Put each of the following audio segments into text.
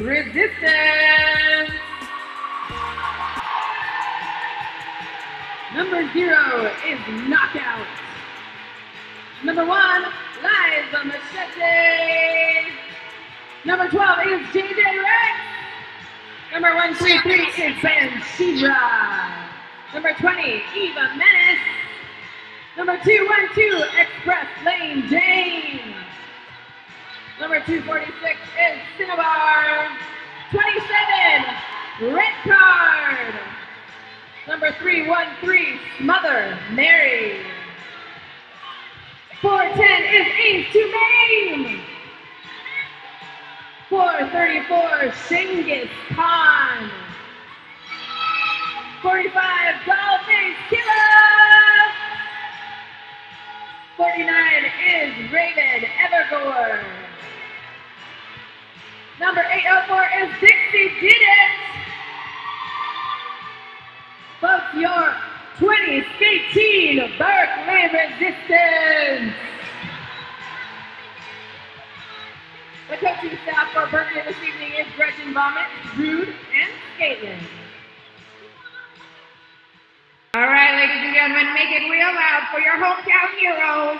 Resistance. Number 0 is Knockout. Number 1, Liza Machete. Number 12 is JJ Rex. Number 133 is Banshira. Number 20, Eva Menace. Number 212, Express Lane Jane. Number 246 is Cinnabar. 27, Red Card. Number 313, Smother Mary. 410 is Ace to Maine. 434, Genghis Khan. 45, Dollface Killer. 49 is Raven Evergore. Number 804 is Dixie Did It. Folks, your 2018 Berkeley Resistance. The coaching staff for Berkeley this evening is Gretchen Vomit, Rude, and Caitlin. All right, ladies and gentlemen, make it real loud for your hometown heroes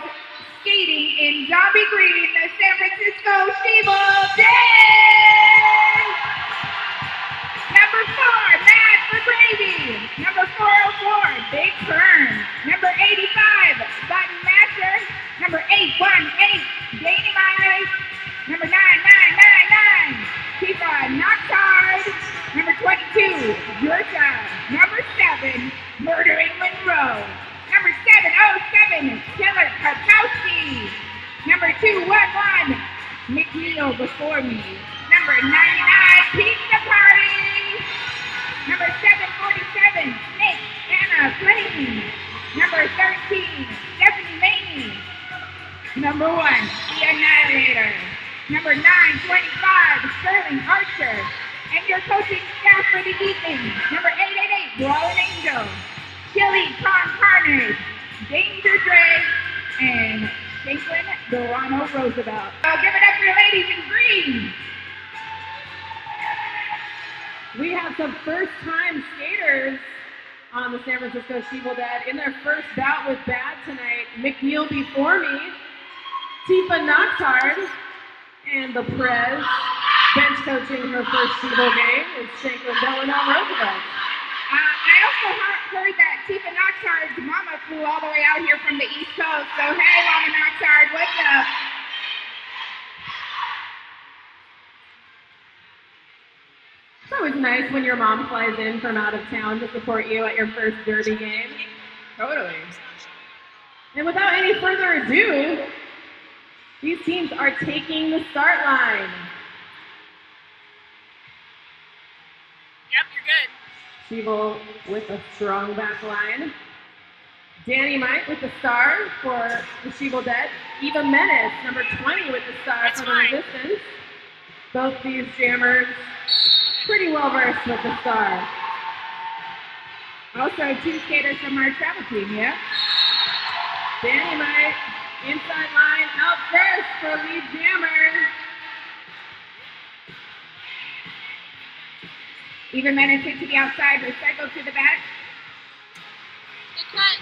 skating in zombie green, the San Francisco ShEvil Dead. Number 4, Mad for Gravy. Number 404, Big Burn. Number 85, Button Masher. Number 818, Dynamite. Number 9999, Tifa Knockard. Number 22, Yurta. Number 7, Murdering Monroe. Number 707, Killer Karkowski. Number 211, McNeil Before Me. Number 99, Pizza Party. Number 747, Snake Anna Flame. Number 13, Stephanie Maney. Number 1, The Annihilator. Number 925, Sterling Archer. And your coaching staff for the evening. Number 888, Brawling Angel. Chili Con Carnage. Danger Dre. And Caitlin Dorano Roosevelt. So give it up for your ladies in green. We have some first-time skaters on the San Francisco ShEvil Dead in their first bout with Bad tonight. McNeil Before Me, Tifa Knockard, and the Prez. Bench coaching her first ShEvil game is Shanklin Delano Roosevelt. I also heard that Tifa Knockard's mama flew all the way out here from the East Coast. So hey, Mama Knockard, what's up? It's always nice when your mom flies in from out of town to support you at your first derby game. Totally. And without any further ado, these teams are taking the start line. Yep, you're good. ShEvil with a strong back line. Danny Mike with the star for the ShEvil Dead. Eva Menace, number 20 with the star for the Resistance. Both these jammers pretty well versed with the star. Also, 2 skaters from our travel team, yeah? Danny Mike, inside line, out first for lead jammer. Eva Menace hit to the outside, recycle to the back. Good cut.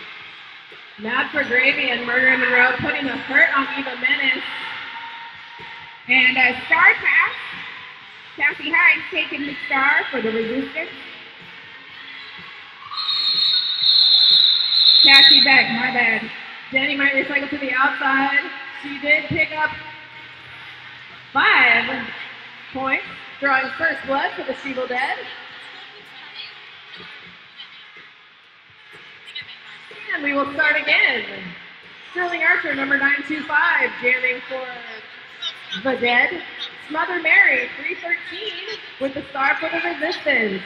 Mad for Gravy and Murder Monroe putting the hurt on Eva Menace. And a star pass. Cassie Hines taking the star for the Resistance. Cassie back, my bad. Danny might recycle to the outside. She did pick up 5 points, drawing first blood for the ShEvil Dead. And we will start again. Sterling Archer, number 925, jamming for the Dead. Smother Mary, 313, with the star for the Resistance.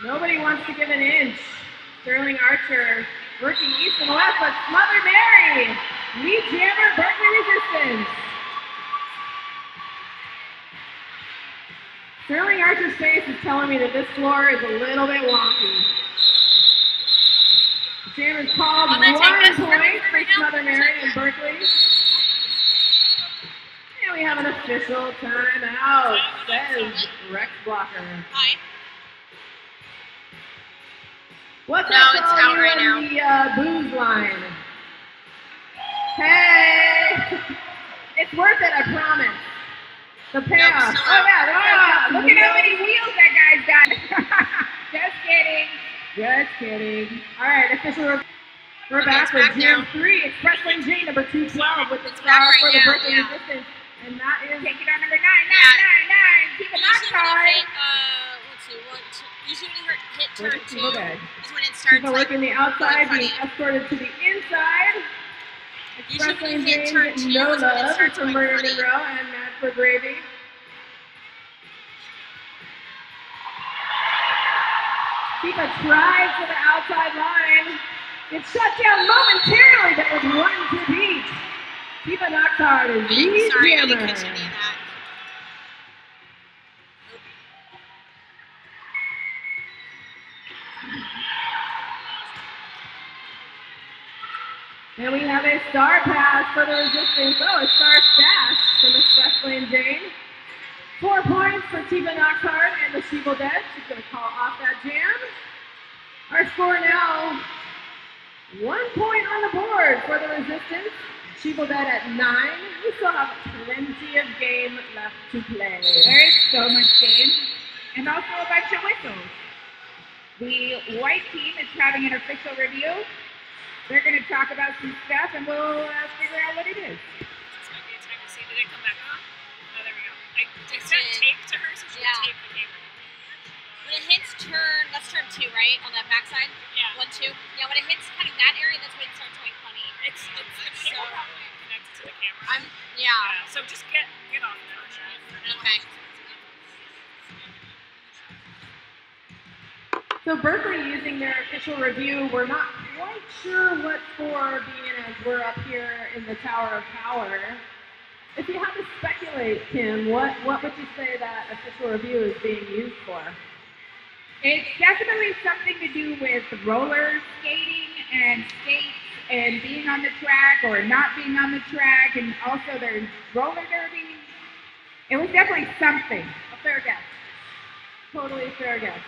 Nobody wants to give an inch. Sterling Archer working east and west, but Smother Mary, lead jammer, Berkeley Resistance. Sterling Archer's face is telling me that this floor is a little bit wonky. Jam is called I'm 1 gonna take this point for right now. Mother Mary and Berkeley. And we have an official timeout, says Rex Blocker. Hi. What's No, up it's to all out you right in the booze line? Hey! It's worth it, I promise. The payoff. still Oh out. yeah, Look at how many wheels that guy's got. Just kidding. Just kidding. All right, official. We're Okay, back it's with back Jam now. 3, Express Lane J, number 212, with the It's star back right for the now, Berkeley yeah. Resistance. And that is Take it on number 9999. Keep it knocked Usually when hard. you hit, let's see, usually when you hit turn with 2 Evil Dead. is when it starts People like working the outside, really being funny. escorted to the inside. Usually Express when Lane you hit J, turn 2 no is when it love starts for going Murder funny. Monroe and Mad for Gravy. Tifa tries for the outside line. It's shut down momentarily, but with 1 to beat. Tifa knocks hard is lead Sorry, I jammer. didn't catch any of that. And we have a star pass for the Resistance. Oh, a star stash from Express Lane Jane. 4 points for Tifa Knoxhard and the ShEvil Dead. She's going to call off that jam. Our score now, 1 point on the board for the Resistance. ShEvil Dead at 9. We still have plenty of game left to play. There is so much game. And also a bunch of whistles. The white team is having an official review. They're going to talk about some stuff, and we'll figure out what it is. It's going to be a time to see. Did it come back on? Oh, there we go. I sent tape to her, so she Yeah. taped the camera. When it hits turn, that's turn 2, right? On that backside? Yeah. 1, 2. Yeah, when it hits kind of that area, that's when it starts going funny. It's the camera probably connected to the camera. Yeah. So just get off the first one. Okay. So Berkeley using their official review, we're not quite sure what for, being as we're up here in the Tower of Power. If you had to speculate, Kim, what would you say that official review is being used for? It's definitely something to do with roller skating and skates and being on the track or not being on the track, and also there's roller derby. It was definitely something. A fair guess. Totally fair guess.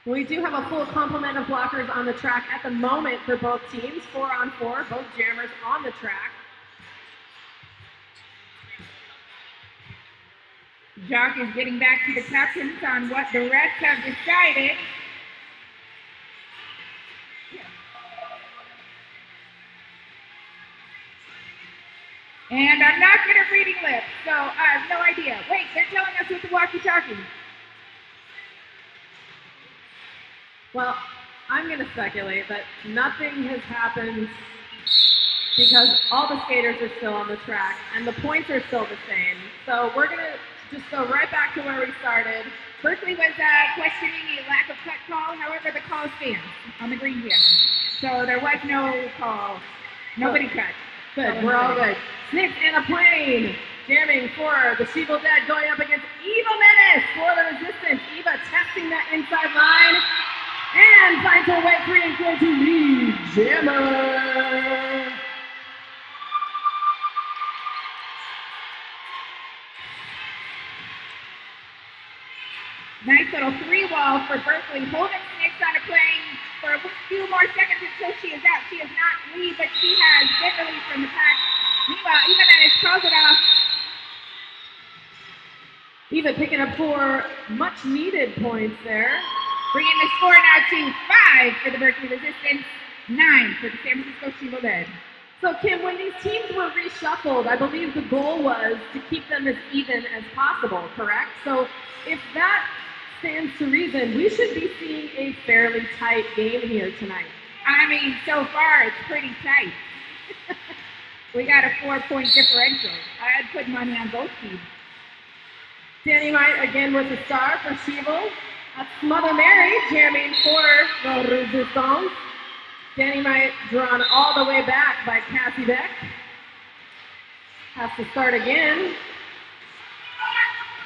We do have a full complement of blockers on the track at the moment for both teams, 4 on 4, both jammers on the track. Jock is getting back to the captains on what the rest have decided. And I'm not good at reading lips, so I have no idea. Wait, they're telling us with the walkie-talkie. Well, I'm going to speculate that nothing has happened because all the skaters are still on the track and the points are still the same. So we're going to just go right back to where we started. Berkeley was questioning a lack of cut call. However, the call stands on the green jammer. So there was no call. Nobody cut. Good, we're all good. Snips and a plane. Jamming for the ShEvil Dead going up against Eva Menace for the Resistance. Eva testing that inside line and finds her way free and clear to lead jammer. Nice little 3-wall for Berkeley. Holding Snicks on a plane for a few more seconds until she is out. She is not lead, but she has been released from the pack. Meanwhile, Eva Menace calls it off. Eva picking up 4 much needed points there. Bringing the score now to 5 for the Berkeley Resistance, 9 for the San Francisco ShEvil Dead. So Kim, when these teams were reshuffled, I believe the goal was to keep them as even as possible, correct? So if that stands to reason, we should be seeing a fairly tight game here tonight. I mean, so far it's pretty tight. We got a 4-point differential. I'd put money on both teams. Danny Knight again with the star for ShEvil. That's Mother Mary jamming for the Resistance. Danny Knight drawn all the way back by Cassie Beck. Has to start again.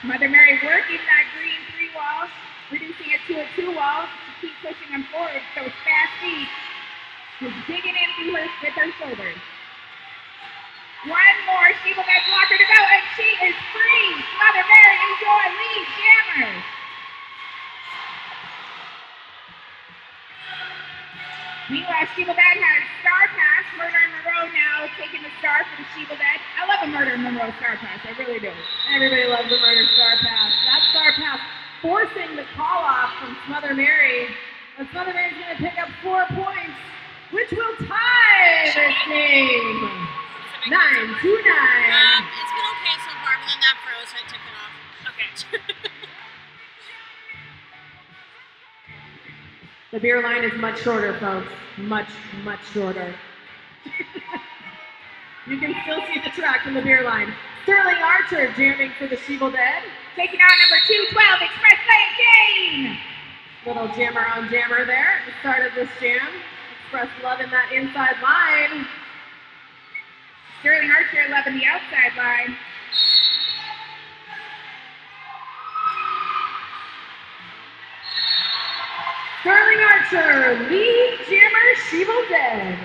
Mother Mary working that green 3 wall, reducing it to a 2 wall to keep pushing them forward. Those fast feet, just digging into her with her shoulders. One more ShEvil Dead blocker to go, and she is free. Mother Mary, enjoy lead jammer. Meanwhile, ShEvil Dead has Star Pass. Murder in Monroe now taking the star for the ShEvil Dead. I love a Murder in Monroe Star Pass. I really do. Everybody loves the Murder Star Pass. That Star Pass forcing the call off from Mother Mary. And Mother Mary's going to pick up 4 points, which will tie this game. 9-9. It's been okay so far, but then that froze, so I took it off. Okay. The beer line is much shorter, folks. Much, much shorter. You can still see the track from the beer line. Sterling Archer jamming for the ShEvil Dead. Taking on number 212, Express Lane Jane. Little jammer on jammer there at the start of this jam. Express loving that inside line. Sterling Archer loving the outside line. Sterling Archer, lead jammer, ShEvil Dead.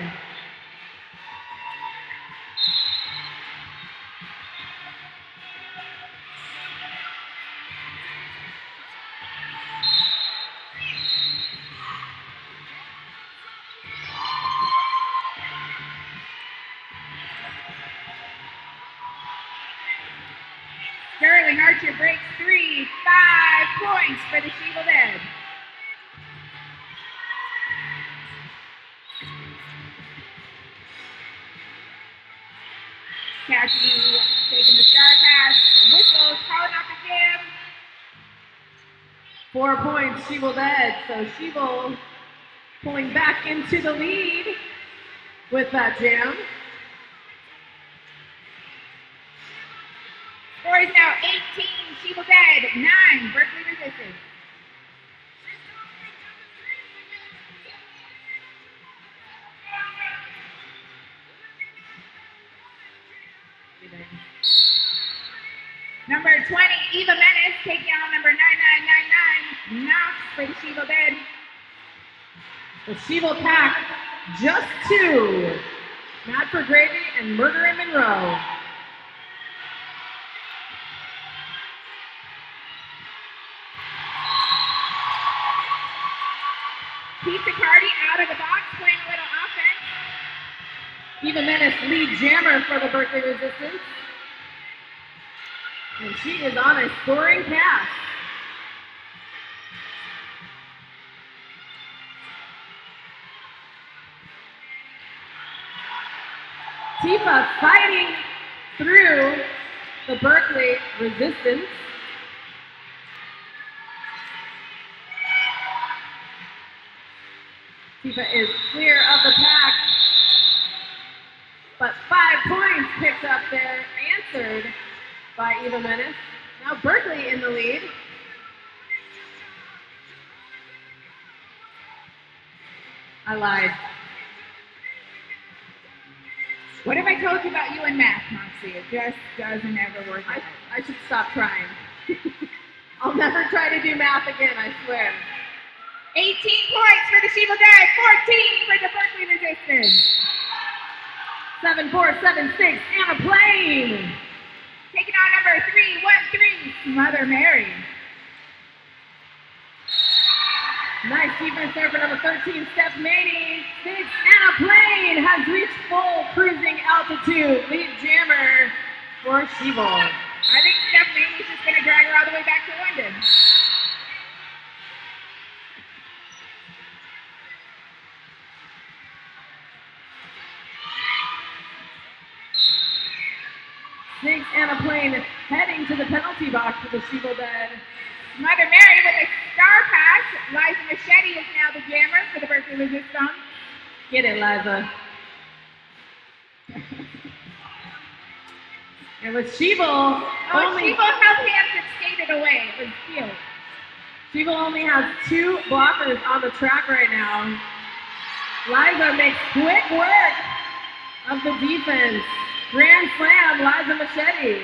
Sterling Archer breaks 3, 5 points for the ShEvil Dead. Cassie taking the Star Pass. Whistles calling out the jam. 4 points, ShEvil Dead. So ShEvil pulling back into the lead with that jam. Score is now 18, ShEvil Dead, 9, Berkeley Resistance. Number 20, Eva Menace, taking on number 9999, Knox for the ShEvil Dead. The ShEvil pack, just 2. Mad for Gravy and Murder in Monroe. Pizza Cardi out of the box, playing a little offense. Eva Menace, lead jammer for the Berkeley Resistance. And she is on a scoring pass. Tifa fighting through the Berkeley Resistance. Tifa is clear of the pack, but 5 points picked up there, answered by Eva Menace. Now Berkeley in the lead. I lied. What have I told you about you and math, Moxie? It just doesn't ever work out. I should stop trying. I'll never try to do math again, I swear. 18 points for the ShEvil Dead, 14 for the Berkeley Resistance. 7-4, 7-6, and a plane. Taking on number 313, Mother Mary. Nice defense there for number 13, Steph Maney. 6 and a plane has reached full cruising altitude. Lead jammer for ShEvil. I think Steph Maney's just going to drag her all the way back to London. Six and a plane heading to the penalty box for the ShEvil Dead. Mother Mary with a star pass. Liza Machete is now the jammer for the Berkeley Resistance. Get it, Liza. And with ShEvil, ShEvil held hands and skated away. It was cute. ShEvil only has 2 blockers on the track right now. Liza makes quick work of the defense. Grand slam, Liza Machete.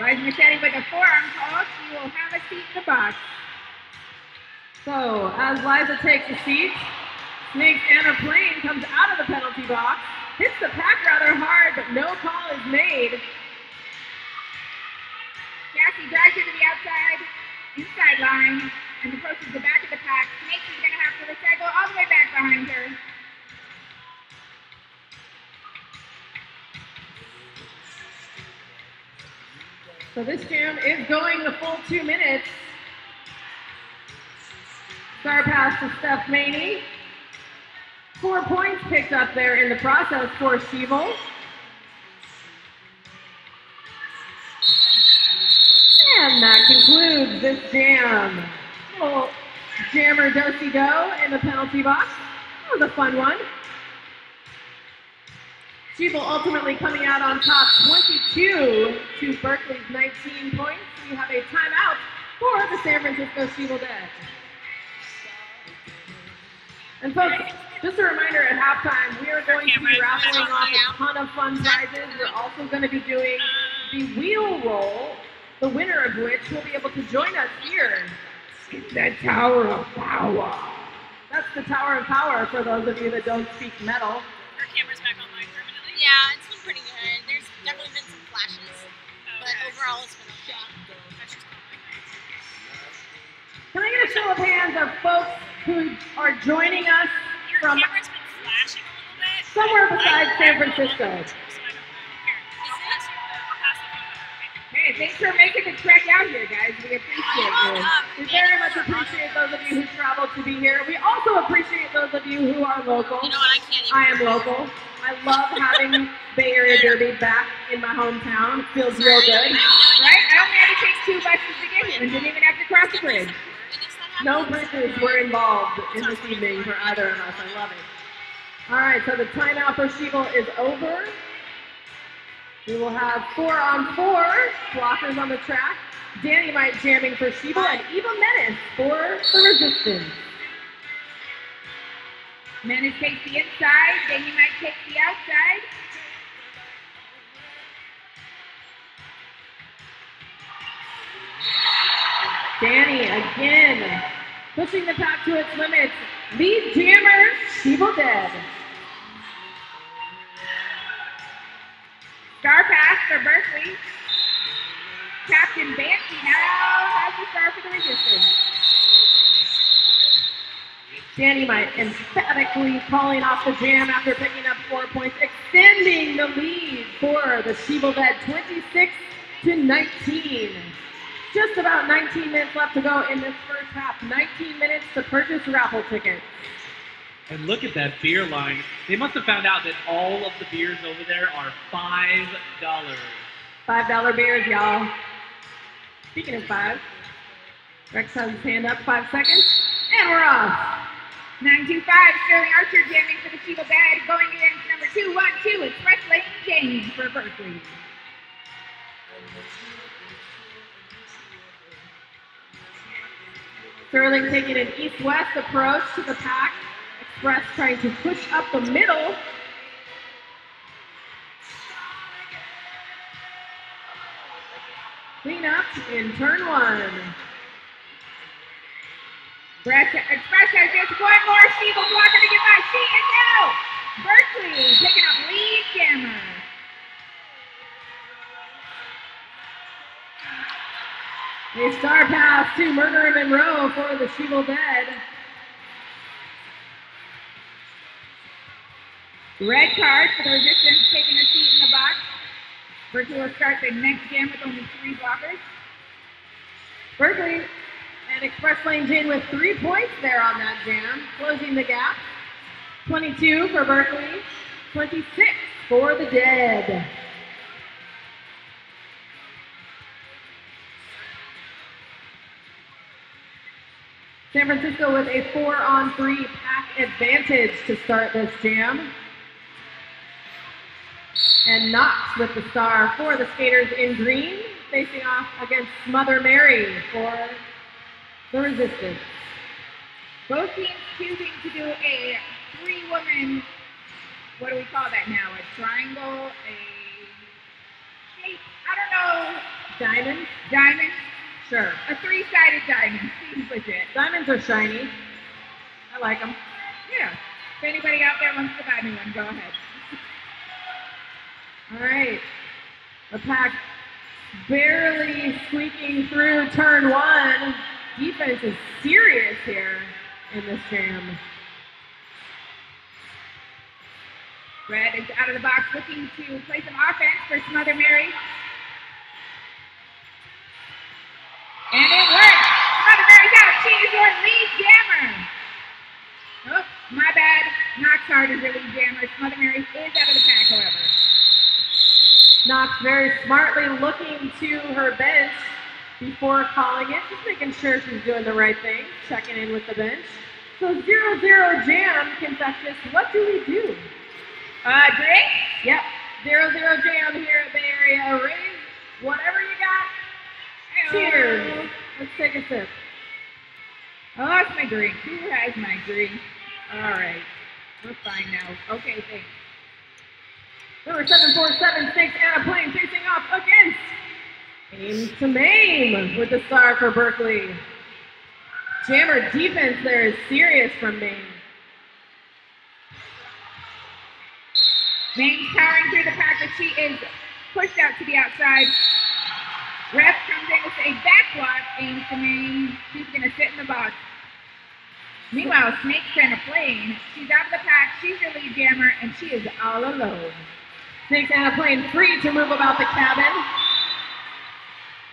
Vice Machete with a forearm call. She will have a seat in the box. So, as Liza takes a seat, Snakes Anna Plain comes out of the penalty box, hits the pack rather hard, but no call is made. Cassie drives it to the outside, inside line, and approaches the back of the pack. Snakes is going to have to recycle all the way back behind her. So this jam is going the full 2 minutes. Star pass to Steph Maney. 4 points picked up there in the process for ShEvil. And that concludes this jam. Little jammer do-si-do in the penalty box. That was a fun one. ShEvil ultimately coming out on top 22 to Berkeley's 19 points. We have a timeout for the San Francisco ShEvil Dead. And folks, just a reminder at halftime, we are going to be raffling off a ton of fun prizes. We're also going to be doing the wheel roll, the winner of which will be able to join us here in the Tower of Power. That's the Tower of Power for those of you that don't speak metal. Our camera's back online permanently? Yeah, it's been pretty good. There's definitely been some flashes, but overall it's been okay. That's just Can I get a show of hands of folks who are joining us Your from camera's been flashing a little bit. somewhere besides San Francisco? So I don't know. Here, I'll pass the phone over. Hey, thanks for making the trek out here, guys. We appreciate you. We very much appreciate those of you who traveled to be here. We also appreciate those of you who are local. You know what? I can't even. I am local. I love having Bay Area Derby back in my hometown. It feels real good. Right? I only had to take 2 buses to get here and didn't even have to cross the bridge. No bridges were involved in this evening for either of us. I love it. All right, so the timeout for ShEvil is over. We will have 4-on-4 blockers on the track. Dynamite jamming for ShEvil and Eva Menace for the Resistance. Menace takes the inside, Dynamite takes the outside. Danny again pushing the pack to its limits. Lead jammer, ShEvil Dead. Star pass for Berkeley. Captain Banshee now has the star for the Resistance. Danny might emphatically calling off the jam after picking up 4 points, extending the lead for the ShEvil Dead 26-19. Just about 19 minutes left to go in this first half. 19 minutes to purchase raffle tickets. And look at that beer line. They must have found out that all of the beers over there are $5. $5 beers, y'all. Speaking of 5, Rex has his hand up, 5 seconds, and we're off. 925, Sterling Archer jamming for the ShEvil Dead, going against number 212, Express Lane James for Berkeley. Sterling taking an east-west approach to the pack. Express trying to push up the middle. Clean up in turn 1. Express has just one more ShEvil blocker to get by. She is out. Berkeley picking up lead jammer. A star pass to Murder and Monroe for the ShEvil Dead. Red card for the Resistance taking a seat in the box. Berkeley will start the next jam with only 3 blockers. Berkeley and Express Lane Jane with 3 points there on that jam, closing the gap. 22 for Berkeley, 26 for the Dead. San Francisco with a 4-on-3 pack advantage to start this jam. And Knox with the star for the skaters in green, facing off against Mother Mary for the Resistance. Both teams choosing to do a 3-woman, what do we call that now? A triangle, a shape, I don't know Diamond? Diamond? Sure. A three-sided diamond. Seems legit. Diamonds are shiny. I like them. Yeah. If anybody out there wants to buy me one, go ahead. All right. The pack barely squeaking through turn one. Defense is serious here in this jam. Red is out of the box looking to play some offense for Smother Mary. And it worked. Smother Mary's out. She is your lead jammer. Oh, my bad. Knox Hard is your lead jammer. Smother Mary is out of the pack, however. Knox very smartly looking to her bench before calling it, just making sure she's doing the right thing, checking in with the bench. So 0-0 jam, Confectious, what do we do? Drink? Yep, 0-0 jam here at Bay Area. Raise whatever you got. Cheers. Let's take a sip. I lost my drink. Who has my drink? All right. We're fine now. Okay, thanks. Number 747, Snakes Anna Plain facing off against Aim to Maim with the star for Berkeley. Jammer defense there is serious from Maim. Maim's powering through the pack, but she is pushed out to the outside. Ref comes in with a back block, Aims to Maim. She's going to sit in the box. Meanwhile, Snakes Anna Plain, she's out of the pack, she's your lead jammer, and she is all alone. Snakes Anna Plain free to move about the cabin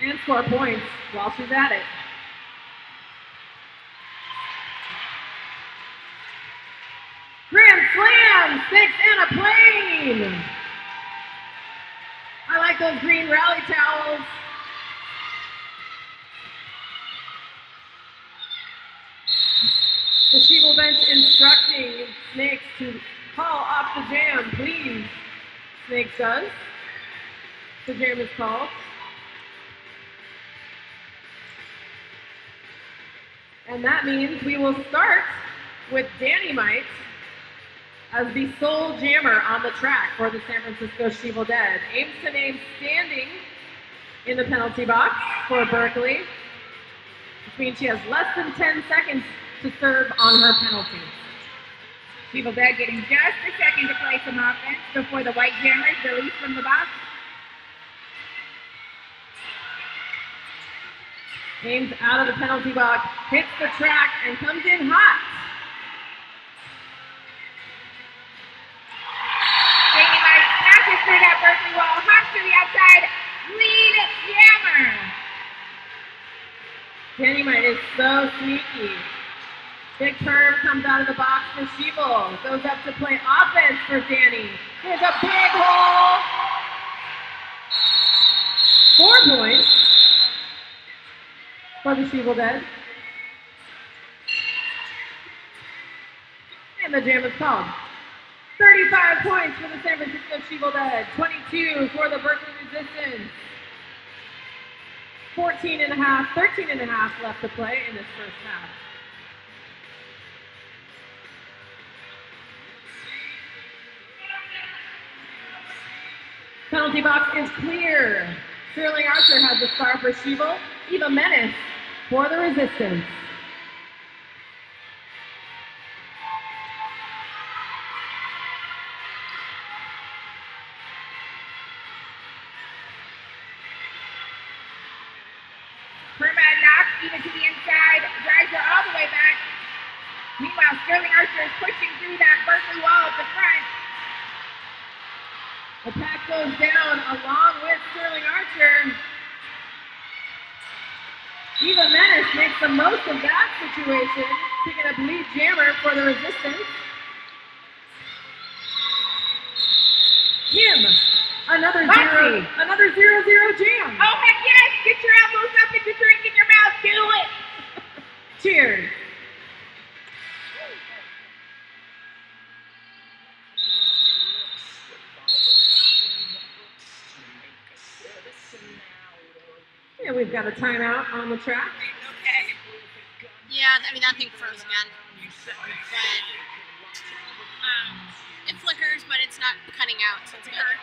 and score points while she's at it. Grand Slam, Snakes Anna Plain. I like those green rally towels. The ShEvil bench instructing Snakes to call off the jam, please. Snakes does. The jam is called. And that means we will start with Danny Might as the sole jammer on the track for the San Francisco ShEvil Dead. Aims to Maim standing in the penalty box for Berkeley, which means she has less than 10 seconds to serve on her penalty. ShEvil Dead getting just a second to play some offense before the white jammers release from the box. Aims out of the penalty box, hits the track, and comes in hot. Danny Might smashes through that Berkeley wall, hops to the outside, lead jammer. Danny Might is so sneaky. Big curve comes out of the box for ShEvil. Goes up to play offense for Danny. Here's a big hole. 4 points for the ShEvil Dead. And the jam is called. 35 points for the San Francisco ShEvil Dead. 22 for the Berkeley Resistance. 13 and a half left to play in this first half. Penalty box is clear. Sterling Archer has the star for ShEvil. Eva Menace for the Resistance. Perma knocks Eva to the inside, drives her all the way back. Meanwhile, Sterling Archer is pushing through that Berkeley wall at the front. The pack goes down along with Sterling Archer. Eva Menace makes the most of that situation, picking up lead jammer for the Resistance. Kim, another 0-0 jam. Oh, heck yes! Get your elbows up and your drink in your mouth. Do it! Cheers. And we've got a timeout on the track. Okay. Yeah, I mean, that thing froze again. But it flickers, but it's not not cutting out, so it's good.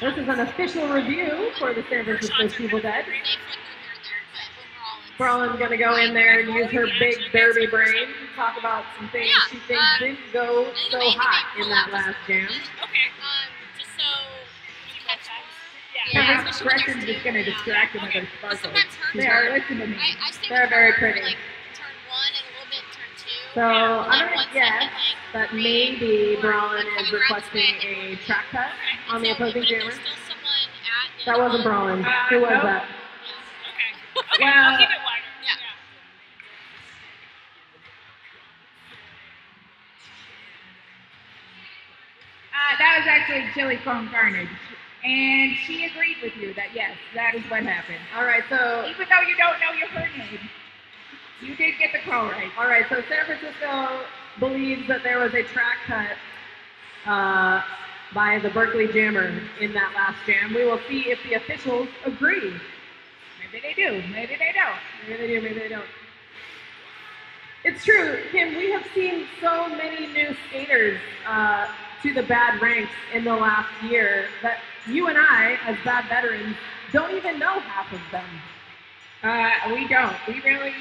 This is an official review for the San Francisco ShEvil Dead. They flicker here and there, but overall it's... Braulon's going to go in there and use her big derby brain to talk about some things she thinks didn't go so hot in that last jam. Okay. Just so you catch us. Yeah. Her expression's just going to distract them with her sparkles. They are. Listen to me. I stay They're with very her for, pretty. like, turn 1 and a little bit turn 2. So and then I'm going 1 to guess second, like, that 3, maybe 4, Braulon then is coming around requesting spin. a track cut on the So, opposing but if jammer. there's still someone at That wasn't Braulon. Who was nope. that? Okay. Okay, Well, I'll keep it wider. Yeah. That was actually Chili Phone Carnage. And she agreed with you that, yes, that is what happened. All right, so Even though you don't know her name, you did get the call right. all right, so San Francisco believes that there was a track cut by the Berkeley Jammer in that last jam. We will see if the officials agree. Maybe they do. Maybe they don't. Maybe they do, maybe they don't. It's true, Kim, we have seen so many new skaters to the bad ranks in the last year that you and I, as bad veterans, don't even know half of them. We don't. We really,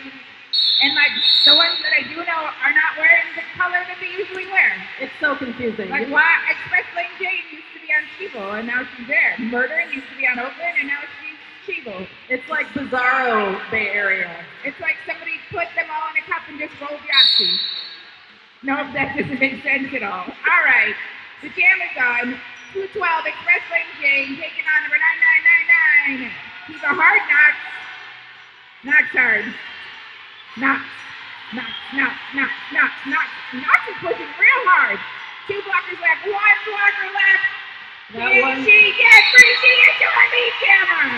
and like the ones that I do know are not wearing the color that they usually wear. It's so confusing. Like why Express Lane Jane used to be on ShEvil and now she's there. Murdering used to be on Oakland and now she's ShEvil. It's like Bizarro Bay Area. It's like somebody put them all in a cup and just rolled Yahtzee. No, that doesn't make sense at all. All right, the jam is on. 212 Express Lane Jane taking on number 9999. He's a hard knocks. Knocks hard. Knocks. Knocks is pushing real hard. 2 blockers left. 1 blocker left. That Can one- she get free? She is to a lead jammer.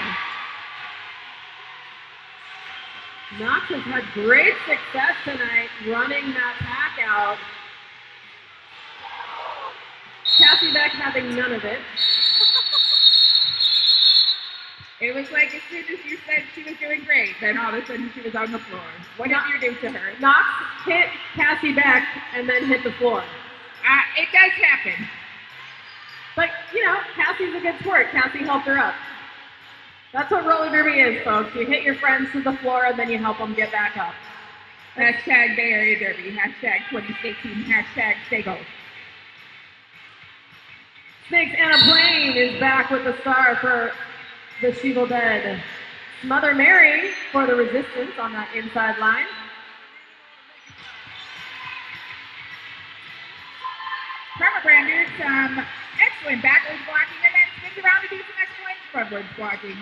Knox has had great success tonight running that pack out. Cassie Beck having none of it. It was like as soon as you said she was doing great, then all of a sudden she was on the floor. What did you do to her? Knox hit Cassie Beck and then hit the floor. It does happen. But, you know, Cassie's a good sport. Cassie helped her up. That's what roller derby is, folks. You hit your friends to the floor and then you help them get back up. Hashtag Bay Area Derby. Hashtag 2018. Hashtag stay gold. Snakes Anna Plain is back with the star for the ShEvil Dead. Mother Mary for the Resistance on that inside line. Permabrander, some excellent backwards blocking and then spins around to do some excellent frontwards blocking.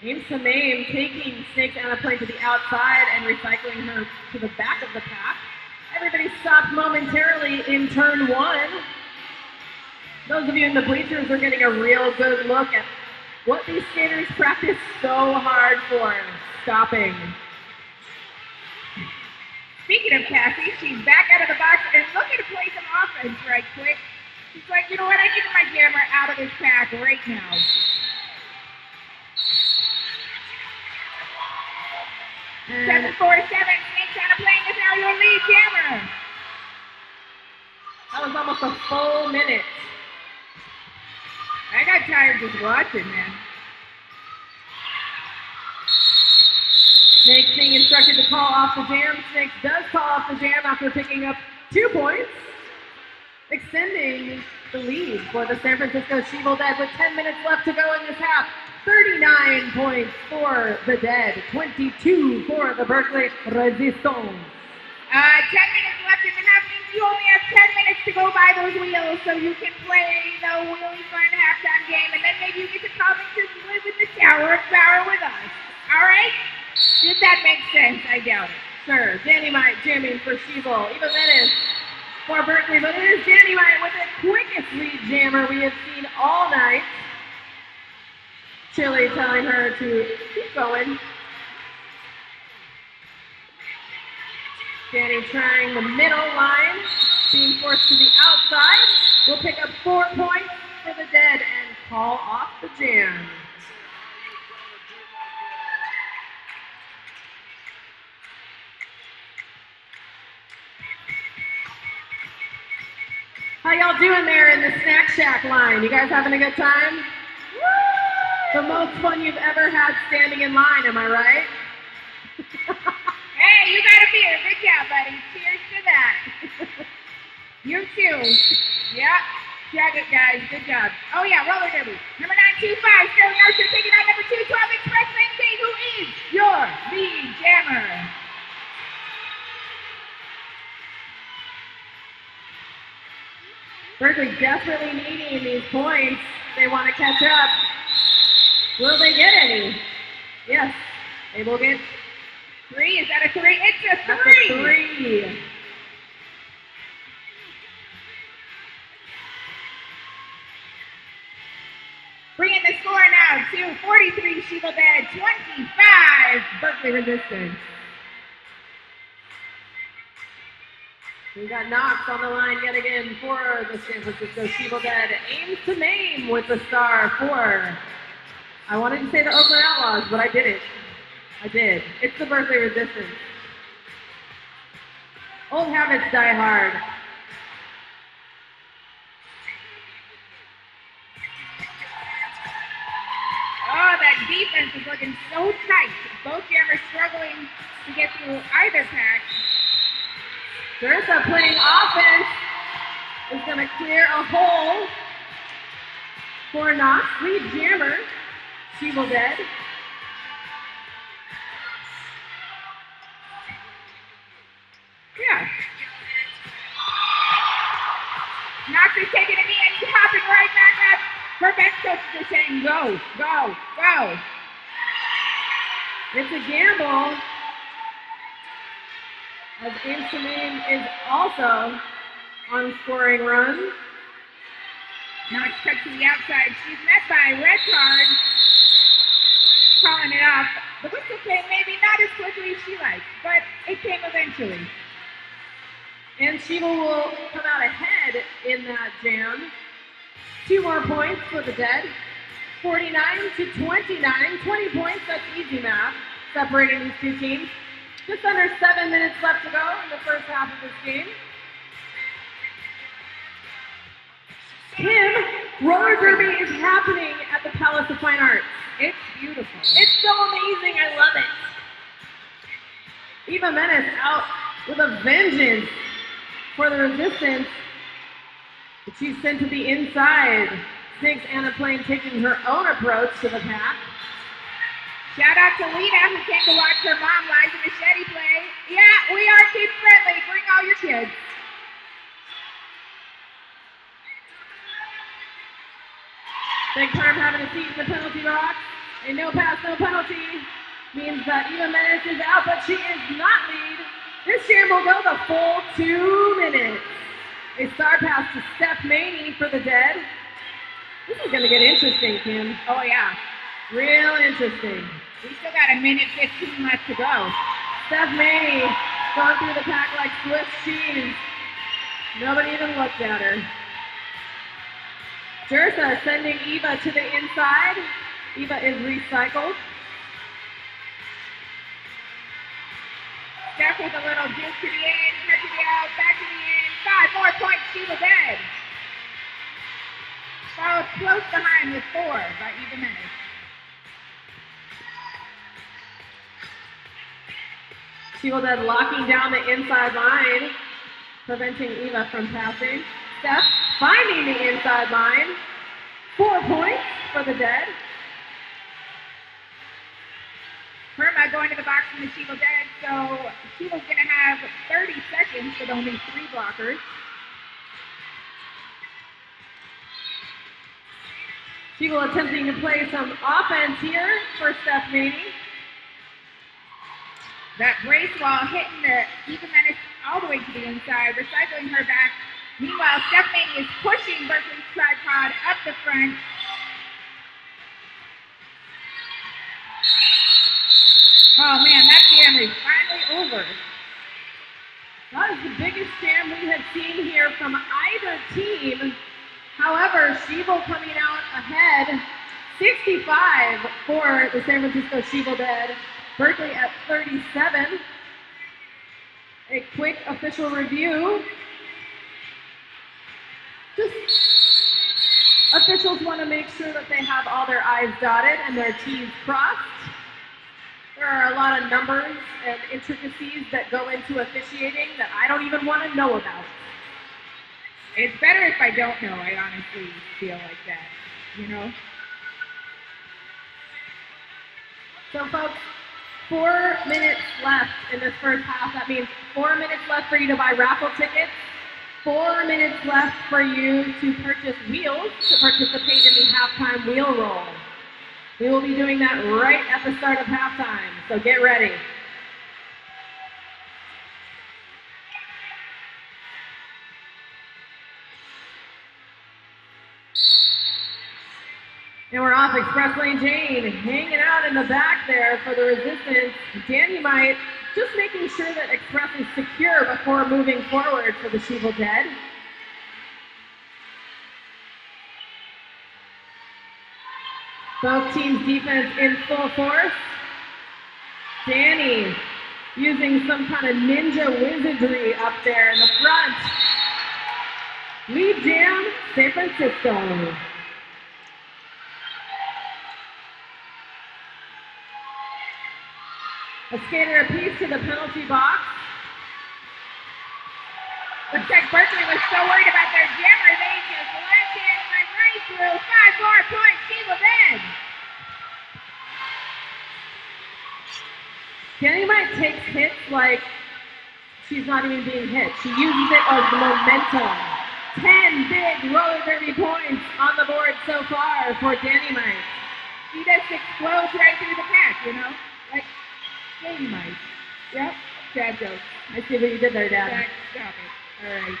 Aim Samaim taking Snakes Anna Plain to the outside and recycling her to the back of the pack. Everybody stopped momentarily in turn 1. Those of you in the bleachers are getting a real good look at what these skaters practice so hard for, stopping. Speaking of Cassie, she's back out of the box and looking to play some offense right quick. She's like, you know what, I need my jammer out of this pack right now. And 747, Snakes Anna Plain is now your lead jammer. that was almost a full minute. I got tired just watching, man. Snakes being instructed to call off the jam. Snakes does call off the jam after picking up 2 points, extending the lead for the San Francisco ShEvil Dead with 10 minutes left to go in this half. 39 points for the Dead, 22 for the Berkeley Resistance. 10 minutes left in the half means you only have 10 minutes to go by those wheels so you can play the really fun halftime game and then maybe you get to come and just live in the Tower of Power with us. All right? Did that make sense? I doubt it. Sure, Danny Mite jamming for ShEvil. Even Menace for Berkeley, but it is Danny Mite with the quickest lead jammer we have seen all night. Chili telling her to keep going. Danny trying the middle line, being forced to the outside. Will pick up 4 points for the Dead and call off the jam. How y'all doing there in the snack shack line? You guys having a good time? The most fun you've ever had standing in line, am I right? Hey, you got a beer. Good job, buddy. Cheers to that. You too. Yeah. Jug it, guys. Good job. Oh, yeah, roller derby. Number 925, Sterling Archer taking on number 212, Express Maintain, who is your lead jammer. Berkeley desperately needing these points. They want to catch up. Will they get any? Yes, they will get 3. Is that a 3? It's a 3. That's a 3. Bringing the score now to 43 ShEvil Dead, 25 Berkeley Resistance. We got Knox on the line yet again for the San Francisco ShEvil Dead. Aims to maim with the star for, I wanted to say the Oakland Outlaws, but I didn't. I did. It's the Berkeley Resistance. Old habits die hard. Oh, that defense is looking so tight. Both jammers struggling to get through either pack. Dursa playing offense is going to clear a hole for Knox. Lead jammer, ShEvil Dead. Yeah. Knox is taking a knee and he's hopping right back up. Her bench coaches are saying, go, go, go. It's a gamble, as Amsterdam is also on scoring run. Knox cuts to the outside. She's met by red card. Calling it off. The whistle came maybe not as quickly as she liked, but it came eventually. And ShEvil will come out ahead in that jam. 2 more points for the Dead. 49 to 29. 20 points, that's easy math, separating these two teams. Just under 7 minutes left to go in the first half of this game. Kim, roller derby is happening at the Palace of Fine Arts. It's beautiful. It's so amazing, I love it. Eva Menace out with a vengeance for the Resistance. But she's sent to the inside. Snakes Anna Plain taking her own approach to the pack. Shout out to Lena, who came to watch her mom live in machete play. Yeah, we are kid friendly. Bring all your kids. Big Perm having a seat in the penalty box. A no pass, no penalty means that Eva Menace is out, but she is not lead. This jam will go the full 2 minutes. A star pass to Steph Maney for the Dead. This is going to get interesting, Kim. Oh, yeah. Real interesting. We still got 1:15 left to go. Steph Maney going through the pack like Swiss cheese. Nobody even looked at her. Dursa sending Eva to the inside. Eva is recycled. Steph with a little juke to the in, cut to the out, back to the in. 5 more points, ShEvil Dead. Followed close behind with 4 by Eva Menace. ShEvil Dead locking down the inside line, preventing Eva from passing. Steph finding the inside line. 4 points for the Dead. Perma going to the box from the ShEvil Dead, so ShEvil's going to have 30 seconds with only 3 blockers. ShEvil attempting to play some offense here for Steph Maney. That brace wall hitting the Eva Menace all the way to the inside, recycling her back. Meanwhile, Steph Maney is pushing Berkeley's tripod up the front. Oh man, that jam is finally over. That is the biggest jam we have seen here from either team. However, ShEvil coming out ahead, 65 for the San Francisco ShEvil Dead. Berkeley at 37. A quick official review. just officials want to make sure that they have all their I's dotted and their T's crossed. There are a lot of numbers and intricacies that go into officiating that I don't even want to know about. It's better if I don't know. I honestly feel like that, you know? So folks, 4 minutes left in this first half. That means 4 minutes left for you to buy raffle tickets. 4 minutes left for you to purchase wheels to participate in the halftime wheel roll. We will be doing that right at the start of halftime, so get ready. And we're off Express Lane Jane, hanging out in the back there for the Resistance. Danny might just making sure that Express is secure before moving forward for the ShEvil Dead. Both teams' defense in full force. Danny using some kind of ninja wizardry up there in the front. Lead jam, San Francisco. A skater apiece to the penalty box. Looks like Berkeley was so worried about their jammer, they just left it went right through. 5 more points, ShEvil Dead. Danny might take hits like she's not even being hit. She uses it as the momentum. 10 big roller derby points on the board so far for Danny Mike. She just explodes right through the pack, you know? Like Danny Mike. Yep, dad joke. I see what you did there, Dad. Stop it. All right.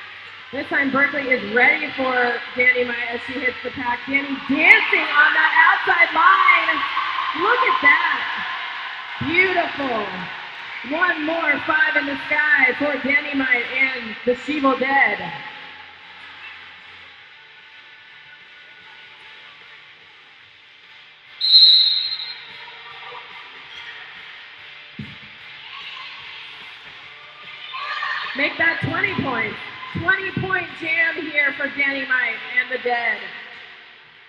This time Berkeley is ready for Danny Mike as she hits the pack. Danny dancing on that outside line. Look at that. Beautiful. One more 5 in the sky for Danny Mike and the ShEvil Dead. Make that 20 points. 20-point jam here for Danny Mike and the Dead.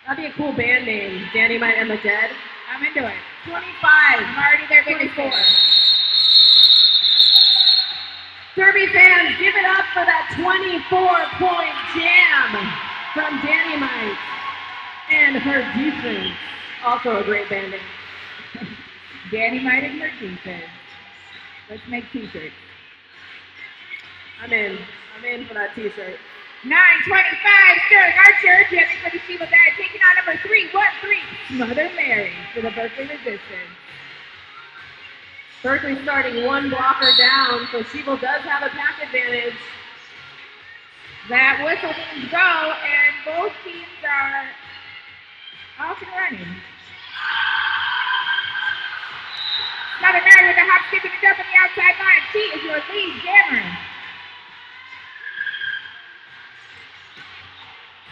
That'd be a cool band name, Danny Mike and the Dead. I'm into it. 25. I'm already their biggest 24. fan. Derby fans, give it up for that 24-point jam from Danny Mike and her defense. Also a great band name. Danny Mike and her defense. Let's make t-shirts. I'm in for that t-shirt. 9:25, Sterling Archer, jamming for the ShEvil Dead, taking on number 313, Mother Mary for the Berkeley Resistance. Berkeley starting one blocker down, so ShEvil does have a pack advantage. That whistle means go, and both teams are off and running. Mother Mary with the hop, skip, and a jump on the outside line. She is your lead jammer.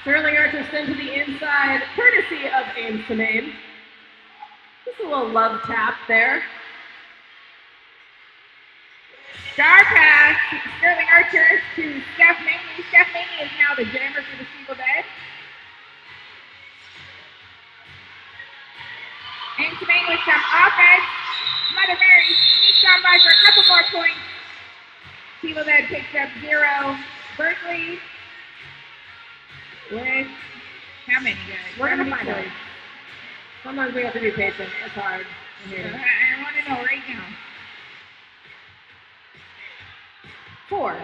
Sterling Archer sent to the inside, courtesy of Ames to Name. Just a little love tap there. Star pass, Sterling Archer to Steph Maney. Steph Maney is now the jammer for the ShEvil Dead. Ames to Maney with some offense. Mother Mary sneaks on by for a couple more points. ShEvil Dead picks up 0. Berkeley with how many guys? We're going to How find many out. points? Sometimes we have to be patient. It's hard. I want to know right now. 4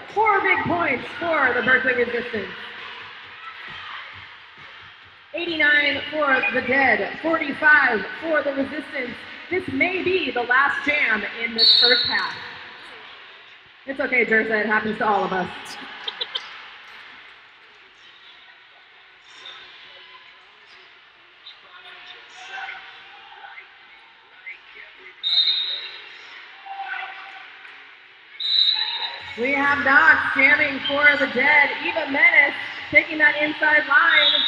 big points for the Berkeley Resistance. 89 for the Dead, 45 for the Resistance. This may be the last jam in this first half. It's okay, Jerza, it happens to all of us. We have Docs jamming for the Dead. Eva Menace taking that inside line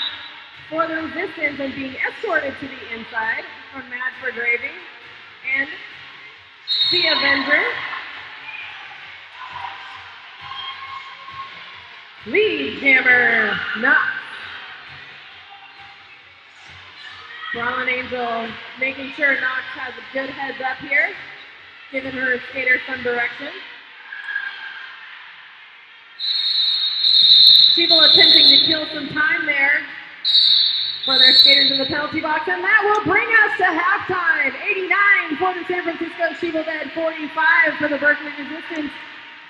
for the Resistance and being escorted to the inside from Mad for Gravy. And the Avenger. Lead jammer, not Fallen Angel making sure Knox has a good heads up here, giving her skater some direction. ShEvil attempting to kill some time there for their skaters in the penalty box, and that will bring us to halftime. 89 for the San Francisco ShEvil Dead, 45 for the Berkeley Resistance.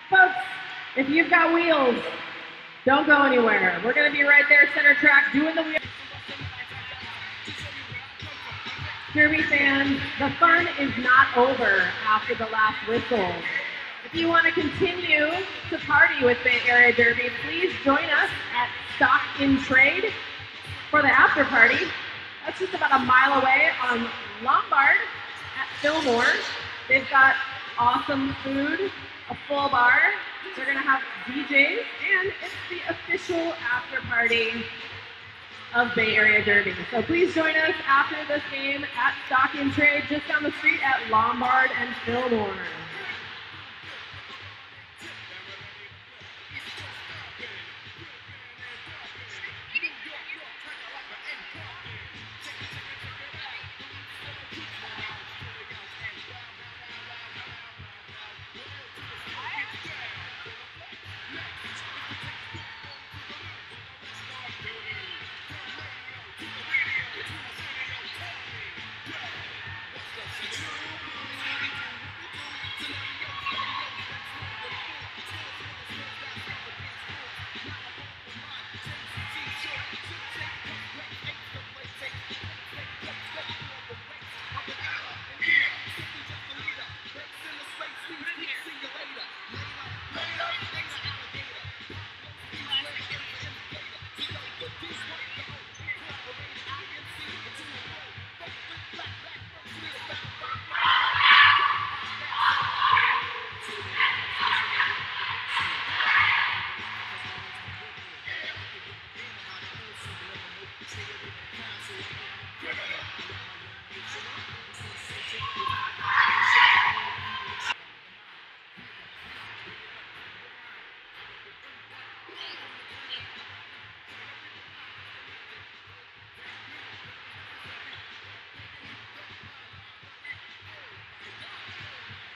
Folks, if you've got wheels, don't go anywhere. We're going to be right there, center track, doing the wheel. Derby fans, the fun is not over after the last whistle. If you want to continue to party with Bay Area Derby, please join us at Stock in Trade for the after party. That's just about a mile away on Lombard at Fillmore. They've got awesome food, a full bar. They're going to have DJs, and it's the official after party of Bay Area Derby. So please join us after this game at Stock in Trade just down the street at Lombard and Fillmore.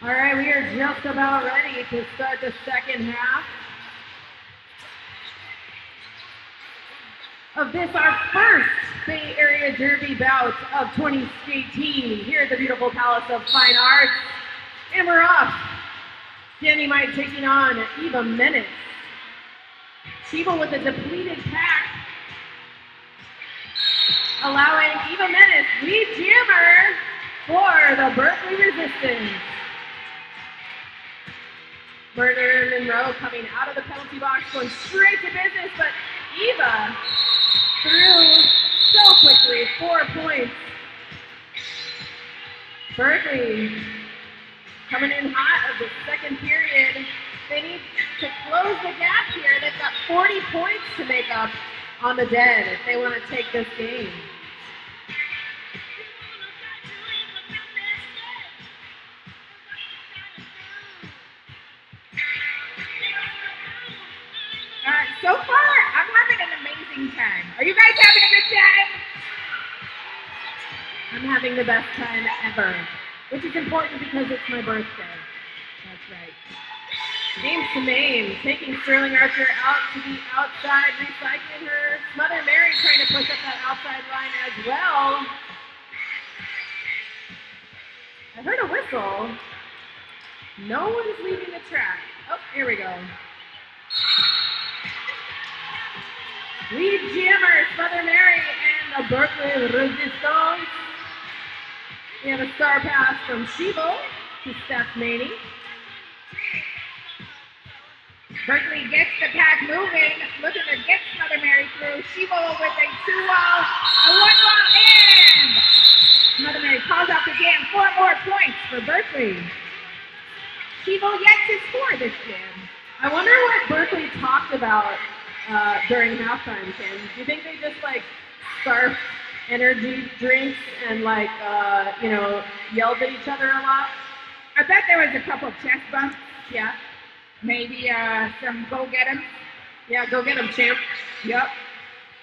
All right, we are just about ready to start the second half of this, our first Bay Area Derby bout of 2018 here at the beautiful Palace of Fine Arts. And we're off. Danny Might taking on Eva Menace. ShEvil with a depleted pack, allowing Eva Menace, lead jammer for the Berkeley Resistance. Murder Monroe coming out of the penalty box, going straight to business, but Eva through so quickly, 4 points. Berkeley coming in hot of the second period. They need to close the gap here. They've got 40 points to make up on the Dead if they want to take this game. So far, I'm having an amazing time. Are you guys having a good time? I'm having the best time ever, which is important because it's my birthday. That's right. James Semaine taking Sterling Archer out to the outside, recycling her. Mother Mary trying to push up that outside line as well. I heard a whistle. No one's leaving the track. Oh, here we go. Lead jammers, Mother Mary and the Berkeley Resistance. We have a star pass from ShEvil to Steph Maney. Berkeley gets the pack moving, looking to get Mother Mary through. ShEvil with a 2-wall, a 1-wall, and Mother Mary calls out the jam. 4 more points for Berkeley. ShEvil yet to score this jam. I wonder what Berkeley talked about during halftime, Kim. Do you think they just like scarfed energy drinks and like, yelled at each other a lot? I bet there was a couple of chest bumps. Yeah. Maybe some go get 'em. Yeah, go get 'em, champ. Yep.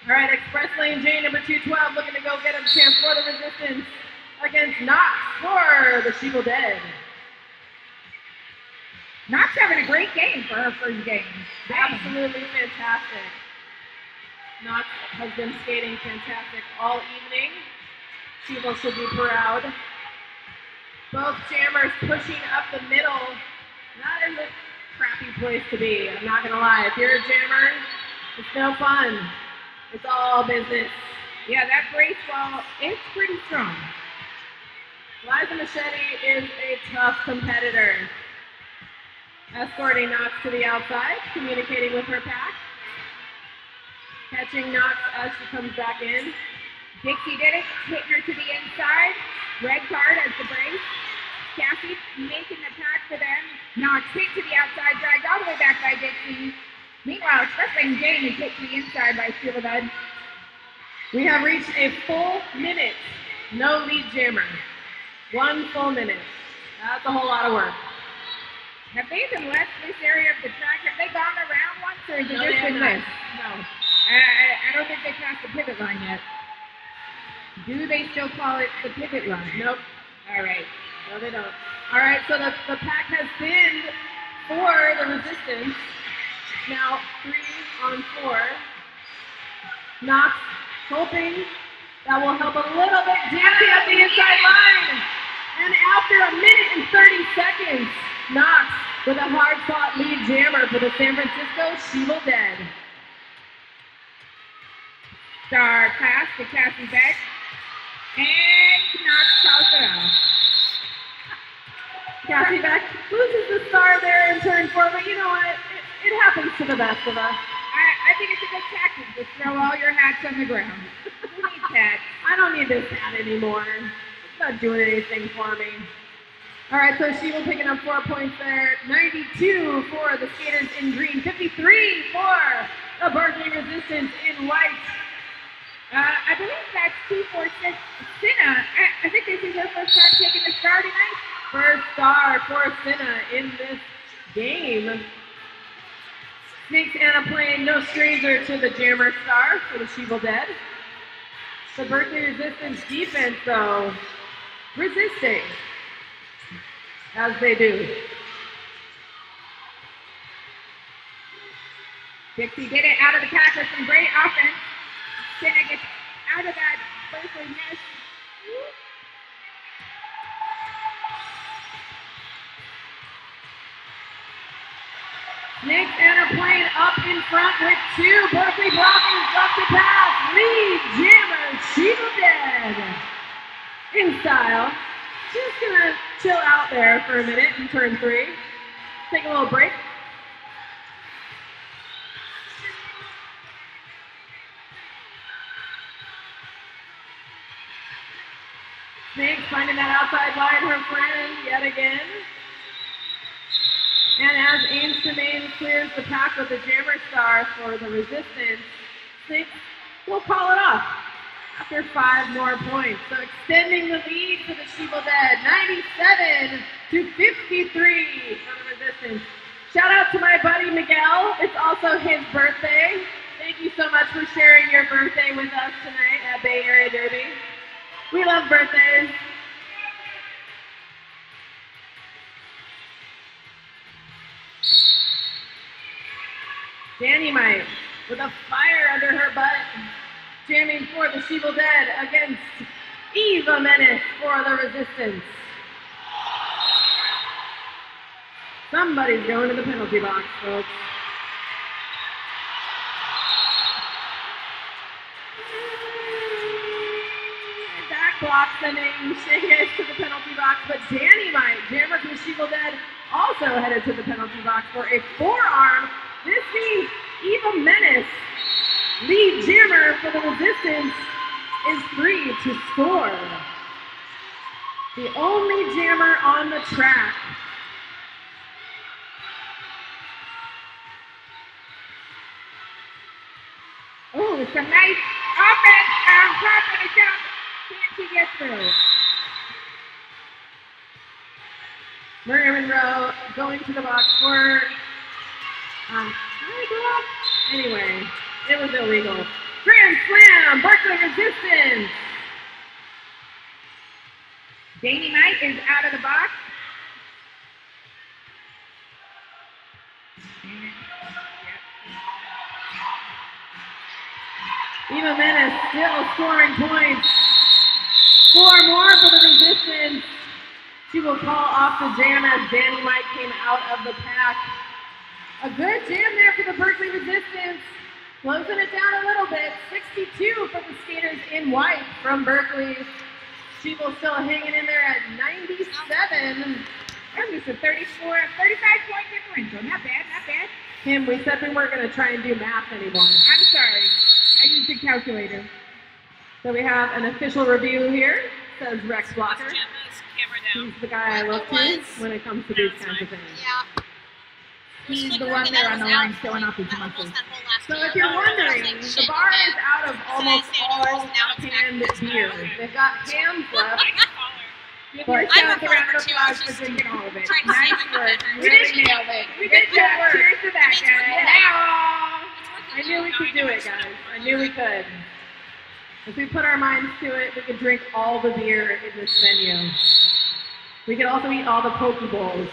All right, Express Lane J, number 212, looking to go get a champ for the Resistance against Knox for the ShEvil Dead. Knox having a great game for her first game. Absolutely fantastic. Knox has been skating fantastic all evening. ShEvil should be proud. Both jammers pushing up the middle. That is a crappy place to be, I'm not gonna lie. If you're a jammer, it's no fun. It's all business. Yeah, that brace wall, it's pretty strong. Liza Machete is a tough competitor. Escorting Knox to the outside, communicating with her pack. Catching Knox as she comes back in. Dixie did it, hitting her to the inside. Red card as the brace. Cassie making the pack for them. Knox hit to the outside, dragged all the way back by Dixie. Meanwhile, Express Lane Jane is hit to the inside by ShEvil Dead. We have reached a full minute. No lead jammer. 1 full minute. That's a whole lot of work. Have they even left this area of the track? Have they gone around once, or is it No, just they have been not. this? No. I don't think they passed the pivot line yet. Do they still call it the pivot line? Nope. All right. No, they don't. All right, so the pack has thinned for the Resistance. Now 3 on 4. Knox hoping that will help a little bit. Dancing up the inside line. And after a minute and 30 seconds, Knox with a hard-fought lead jammer for the San Francisco ShEvil Dead. Star pass to Cassie Beck. And Knox calls it off. Cassie Beck loses the star there in turn 4, but you know what? It happens to the best of us. I think it's a good tactic to throw all your hats on the ground. Who needs hats? I don't need this hat anymore. It's not doing anything for me. All right, so ShEvil picking up 4 points there. 92 for the skaters in green. 53 for the Berkeley Resistance in white. I believe that's 2 for Cinna. I think this is her first time taking the star tonight. First star for Cinna in this game. Snakes Anna playing no stranger to the jammer star for the ShEvil Dead. The Berkeley Resistance defense, though, resisting as they do. Dixie did it out of the pack with some great offense. Cinna gets out of that Berkeley mess. Snakes Anna playing up in front with 2. Berkeley blocking up the pass. Lead jammer ShEvil Dead in style. Just gonna chill out there for a minute in turn 3. Take a little break. Snakes finding that outside line, her friend yet again. And as Ames Tremaine clears the pack with the jammer star for the Resistance, Snakes will call it off after 5 more points. So extending the lead for the ShEvil Dead, 97 to 53 for the Resistance. Shout out to my buddy Miguel. It's also his birthday. Thank you so much for sharing your birthday with us tonight at Bay Area Derby. We love birthdays. Dynamite with a fire under her butt, jamming for the ShEvil Dead against Eva Menace for the Resistance. Somebody's going to the penalty box, folks. Back block sending Shingus to the penalty box, but Dynamite, jammer from ShEvil Dead, also headed to the penalty box for a forearm. This means Eva Menace, lead jammer for the Resistance, is free to score. The only jammer on the track. Oh, some nice offense on top of the jump. Can she get through? Maria Monroe going to the box for, anyway, it was illegal. Grand Slam, Berkeley Resistance. Dynamite is out of the box. Eva Menace still scoring points. 4 more for the Resistance. She will call off the jam as Danny Mike came out of the pack. A good jam there for the Berkeley Resistance. Closing it down a little bit. 62 for the skaters in white from Berkeley. ShEvil still hanging in there at 97. That was just a 35-point differential. Not bad, not bad. Kim, we said we weren't going to try and do math anymore. I'm sorry. I used a calculator. So we have an official review here. Says Rex Blocker. Gemma's camera down. He's the guy I look to when it comes to these kinds of things. Yeah. He's the one there on the line showing off his muscles. So if you're wondering, the bar is out of almost all canned beer. They've got cans left. I can call her. Give I'm yourself a a round of farmer too. I was applause for just drinking all of it. trying to see Nice if we work. could- You really nailed it. Good job. Cheers to that, It's working guys. now. I knew we could do it, guys. I knew we could. If we put our minds to it, we could drink all the beer in this venue. We could also eat all the poke bowls.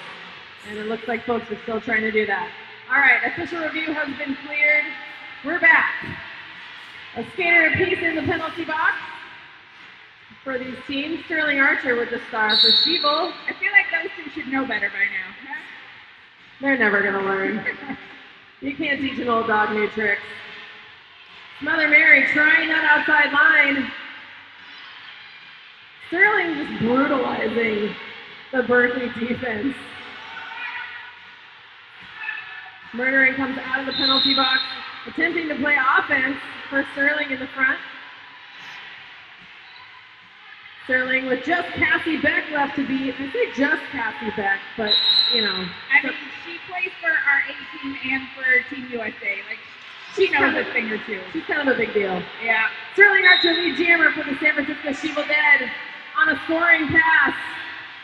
And it looks like folks are still trying to do that. All right, official review has been cleared. We're back. A skater apiece in the penalty box for these teams. Sterling Archer with the star for ShEvil. I feel like those two should know better by now. Huh? They're never gonna learn. You can't teach an old dog new tricks. Mother Mary trying that outside line. Sterling just brutalizing the Berkeley defense. Murdering comes out of the penalty box, attempting to play offense for Sterling in the front. Sterling with just Cassie Beck left to beat. I say just Cassie Beck, but you know. I mean, she plays for our A team and for Team USA. Like, she knows a thing or two. She's kind of a big deal. Yeah. Sterling Archer, lead jammer for the San Francisco ShEvil Dead on a scoring pass.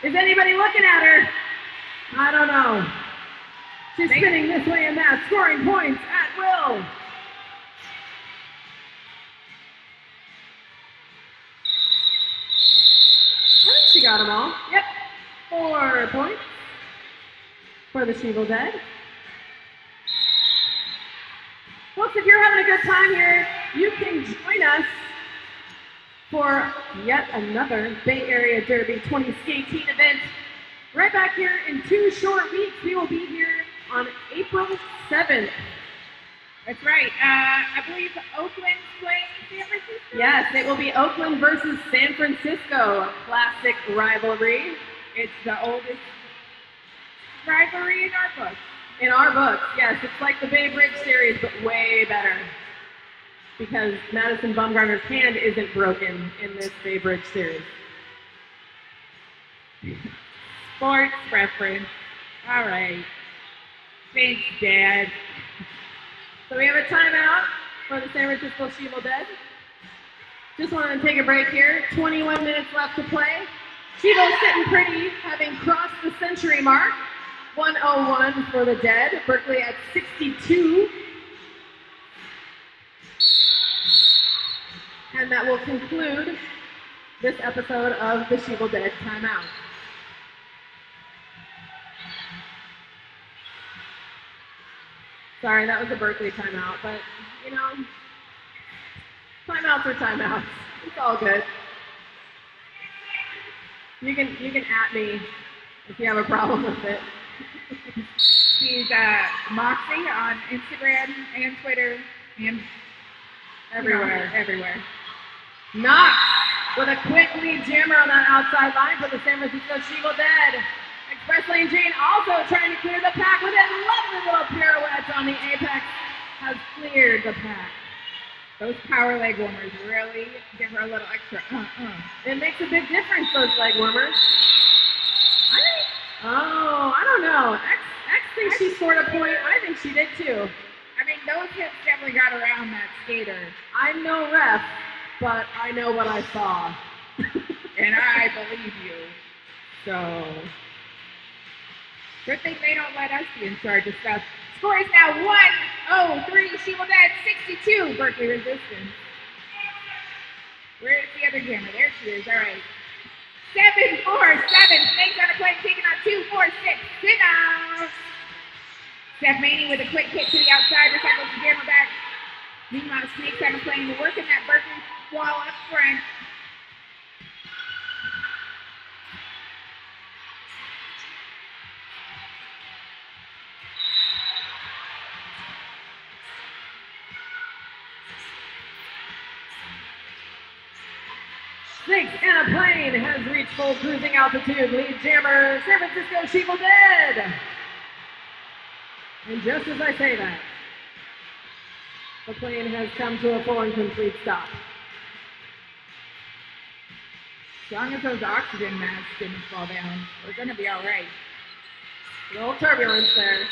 Is anybody looking at her? I don't know. She's spinning this way and that, scoring points at will. I think she got them all. Yep. 4 points for the ShEvil Dead. Folks, if you're having a good time here, you can join us for yet another Bay Area Derby 20 skate team event. Right back here in 2 short weeks, we will be here on April 7th. That's right. I believe Oakland's playing San Francisco. Yes, it will be Oakland versus San Francisco, a classic rivalry. It's the oldest rivalry in our book. In our books, yes, it's like the Bay Bridge series, but way better. Because Madison Bumgarner's hand isn't broken in this Bay Bridge series. Sports reference. All right. Thanks, Dad. So we have a timeout for the San Francisco ShEvil Dead. Just wanted to take a break here. 21 minutes left to play. ShEvil's sitting pretty, having crossed the century mark. 101 for the Dead. Berkeley at 62. And that will conclude this episode of the ShEvil Dead Timeout. Sorry, that was a Berkeley timeout, but you know, timeouts are timeouts. It's all good. You can at me if you have a problem with it. She's Moxie on Instagram and Twitter and Everywhere. everywhere. Knox with a quick lead jammer on that outside line for the San Francisco ShEvil Dead. Express Lane Jane also trying to clear the pack with a lovely little pirouette on the apex. Has cleared the pack. Those power leg warmers really give her a little extra. It makes a big difference, those leg warmers. I don't know. X thinks she scored a point. I think she did too. I mean, those hips definitely got around that skater. I'm no ref, but I know what I saw. And I believe you. So, good thing they don't let us be in charge of stuff. Score is now 103 ShEvil Dead, 62 Berkeley Resistance. Where's the other jammer? There she is. All right. 7-4-7. Snakes on a plane, taking on 2-4-6. Sit down. Steph Maney with a quick kick to the outside. Recycles the jammer back. Meanwhile, Snakes on a plane working that Berkeley wall up front. Snakes and a plane has reached full cruising altitude. Lead jammer, San Francisco ShEvil Dead. And just as I say that, the plane has come to a full and complete stop. As long as those oxygen masks didn't fall down, we're going to be all right. A little turbulence there.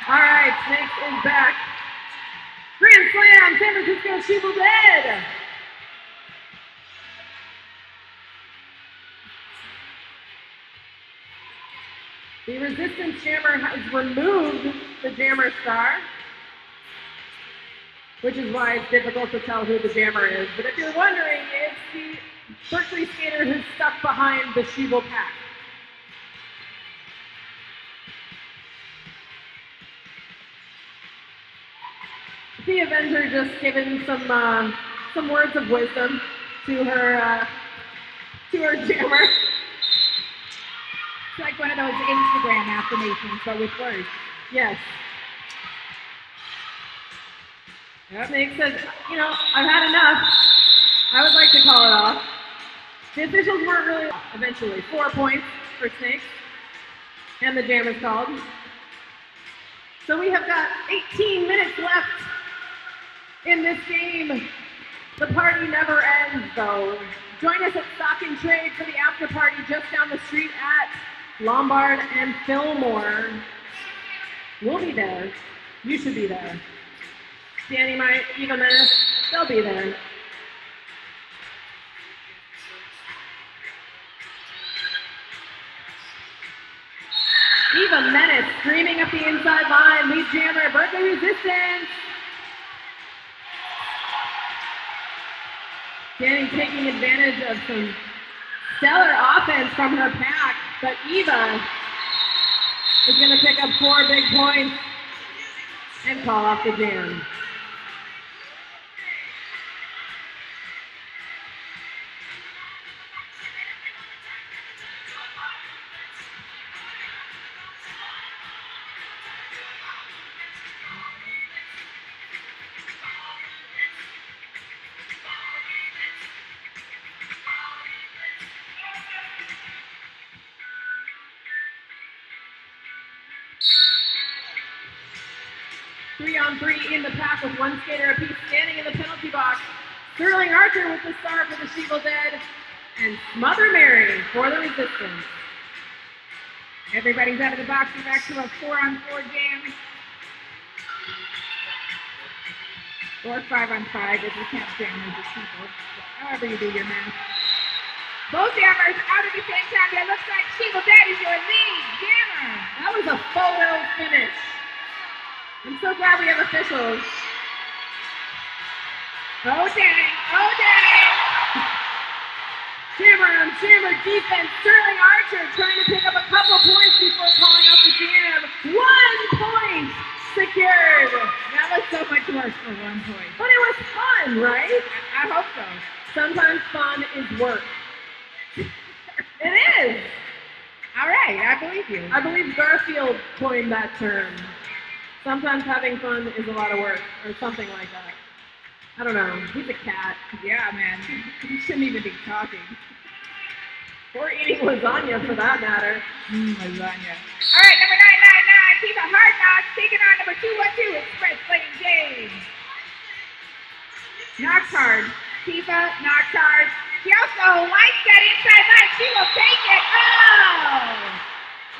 All right, Snakes is back. Grand Slam, San Francisco ShEvil Dead. The Resistance jammer has removed the jammer star, which is why it's difficult to tell who the jammer is. But if you're wondering, it's the Berkeley skater who's stuck behind the ShEvil pack. The Avenger just given some words of wisdom to her jammer. It's like one of those Instagram affirmations, but with words. Yes. That makes sense. You know, I've had enough. I would like to call it off. The officials weren't really eventually. 4 points for Snakes. And the jam is called. So we have got 18 minutes left in this game. The party never ends, though. Join us at Stock and Trade for the after party just down the street at Lombard and Fillmore. We'll be there. You should be there. Danny might, Eva Menace, they'll be there. Eva Menace screaming up the inside line. Lead jammer, Berkeley Resistance. Danny taking advantage of some stellar offense from her pack, but Eva is going to pick up 4 big points and call off the jam. Three in the pack with 1 skater apiece standing in the penalty box. Sterling Archer with the star for the ShEvil Dead, and Mother Mary for the Resistance. Everybody's out of the box. We're back to a 4-on-4 jam. Or 5-on-5 if you can't jam as people. However you do your math. Both jammers out at the same time. It looks like ShEvil Dead is your lead jammer. That was a photo finish. I'm so glad we have officials. Oh dang, oh dang. Jammer on jammer defense. Sterling Archer trying to pick up a couple points before calling out the jam. 1 point secured. That was so much worse for 1 point. But it was fun, right? I hope so. Sometimes fun is work. It is. All right, I believe you. I believe Garfield coined that term. Sometimes having fun is a lot of work, or something like that. I don't know. He's a cat. Yeah, man. He shouldn't even be talking. Or eating lasagna, for that matter. Lasagna. All right, number 999, Tifa Hard Knocks, taking on number 212, Express Lane James. Knocks hard. Tifa knocks hard. She also likes that inside line. She will take it. Oh!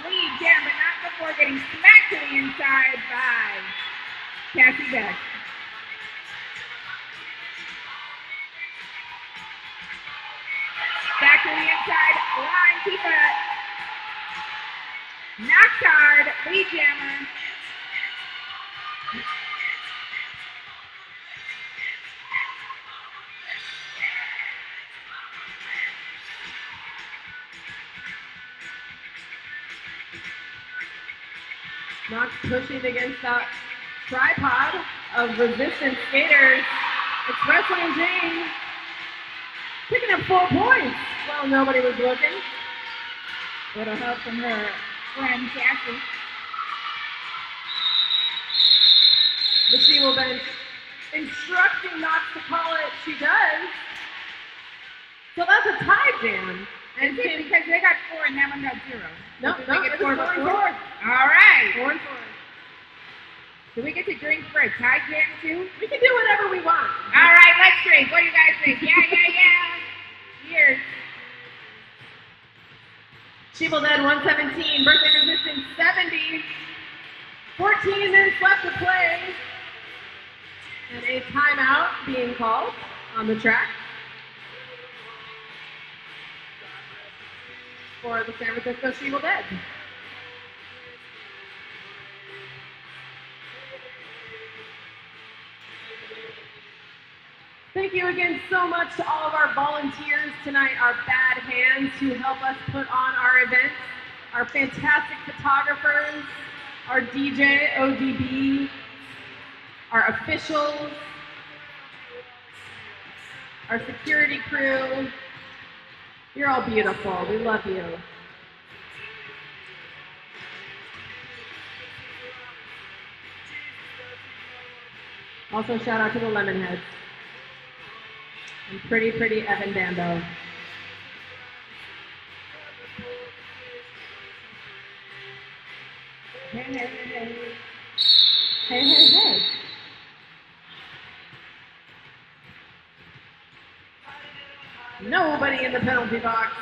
Lead jam, but not before getting smacked to the inside by Cassie Beck. Back to the inside line, Tifa lead jammer. Knox pushing against that tripod of resistance skaters. It's Wrestling Jane picking up 4 points. Well, nobody was looking. Little help from her friend Cassie. The ShEvil bench instructing Knox to call it. She does. So that's a tie jam. And see, because they got 4 and that one got 0. No, Did no, we get it's 4 4 and before? 4. All right. 4 and 4. Do we get to drink for a tie jam too? We can do whatever we want. All right, let's drink. What do you guys think? Yeah. Cheers. ShEvil Dead 117, Berkeley Resistance 70. 14 minutes left to play. And a timeout being called on the track for the San Francisco ShEvil Dead. Thank you again so much to all of our volunteers tonight, our bad hands who help us put on our events, our fantastic photographers, our DJ, ODB, our officials, our security crew. You're all beautiful. We love you. Also, shout out to the Lemonheads. And pretty Evan Dando. Hey. Nobody in the penalty box.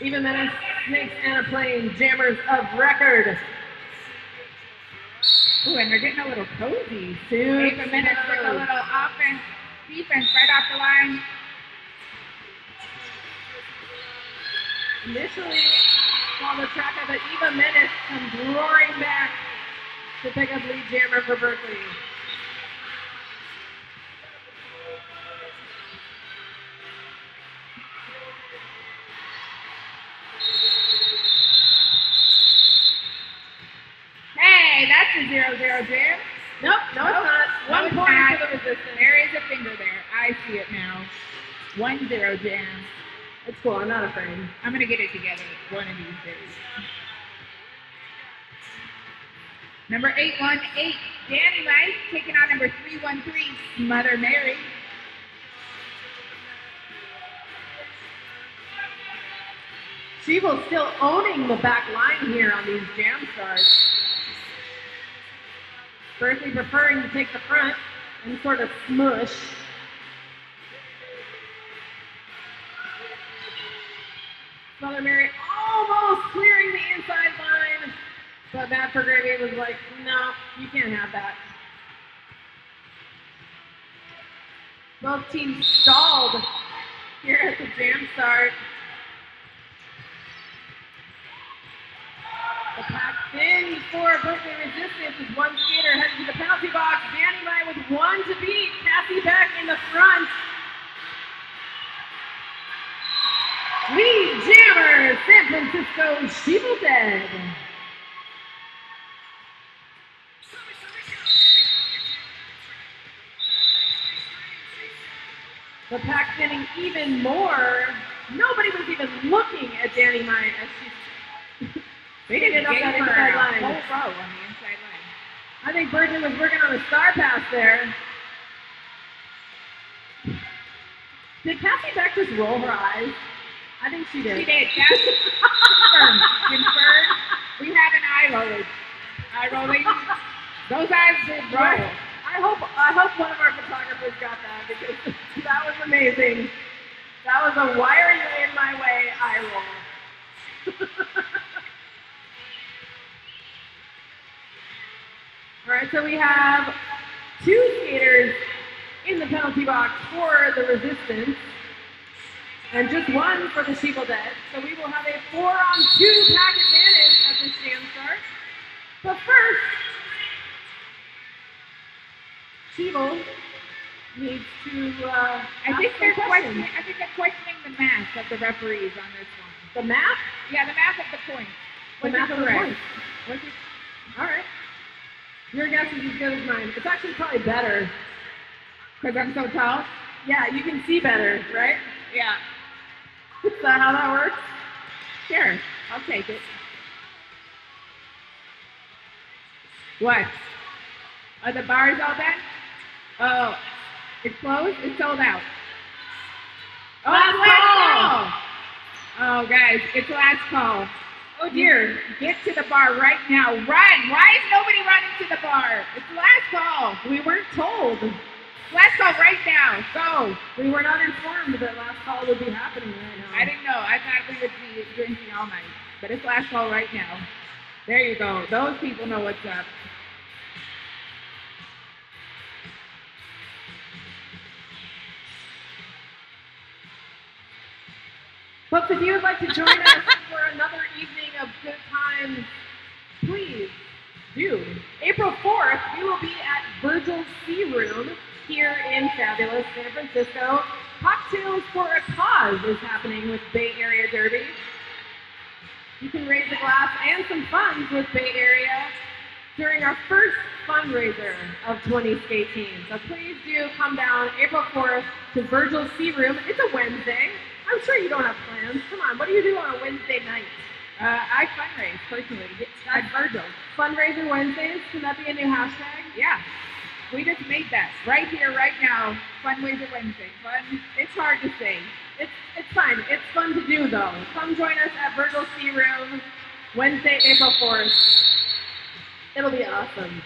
Even Menace, Snakes, and a Plane, jammers of record. Ooh, and they're getting a little cozy. 2 Even Menace took a little offense, defense right off the line. Initially, on the track of it, Eva Menace comes roaring back to pick up lead jammer for Berkeley. Hey, that's a 0-0 jam. Nope, no, it's not. No, 1 it's point not. for the resistance. There is a finger there. I see it now. 1-0 jam. It's cool, I'm not afraid. I'm going to get it together one of these days. Number 818, Danny Light, taking on number 313, Mother Mary. ShEvil's still owning the back line here on these jam starts. Berkeley preferring to take the front and sort of smush. Mother Mary almost clearing the inside line, but Bad for Gravy was like, no, you can't have that. Both teams stalled here at the jam start. The pack thin for Berkeley Resistance as one skater heading to the penalty box. Danny Mai with 1 to beat. Cassie Beck in the front. Lead jammer, San Francisco ShEvil Dead. The pack thinning even more. Nobody was even looking at Danny Mai as she They didn't up that inside line. whole row on the inside line. I think Virgin was working on a star pass there. Did Cassie Beck just roll her eyes? I think she did. She did. Cassie confirmed. Confirmed. We have an eye rolling. Eye rolling. Those eyes did roll. Right. I hope one of our photographers got that because that was amazing. That was a why are you in my way eye roll. All right, so we have 2 skaters in the penalty box for the Resistance. and just one for the ShEvil Dead. So we will have a 4-on-2 pack advantage at this jam start. But first, ShEvil needs to I think they're questioning the math of the referees on this one. The math? Yeah, the math of the points. The math of the correct? points. Was it? All right. Your guess is as good as mine. It's actually probably better. Because I'm so tall? Yeah, you can see better, right? Yeah. Is that how that works? Sure. I'll take it. What? Are the bars all done? Oh, it's closed? It's sold out. Oh, Last call! Oh, guys, it's last call. Oh, dear. Get to the bar right now. Run! Why is nobody running to the bar? It's last call. We weren't told. Last call right now. Go. We were not informed that last call would be happening right now. I didn't know. I thought we would be drinking all night. But it's last call right now. There you go. Those people know what's up. Folks, if you would like to join us for another evening of good times, please do. April 4th, we will be at Virgil's Sea Room here in fabulous San Francisco. Cocktails for a Cause is happening with Bay Area Derby. You can raise a glass and some funds with Bay Area during our first fundraiser of 2018. So please do come down April 4th to Virgil's Sea Room. It's a Wednesday. I'm sure you don't have plans. Come on, what do you do on a Wednesday night? I fundraise personally. At Virgil. Fundraiser Wednesdays, can that be a new hashtag? Yeah. We just made that right here, right now. Fundraiser Wednesday. Fun. It's hard to say. It's fine. It's fun to do though. Come join us at Virgil's Sea Room Wednesday, April 4th. It'll be awesome.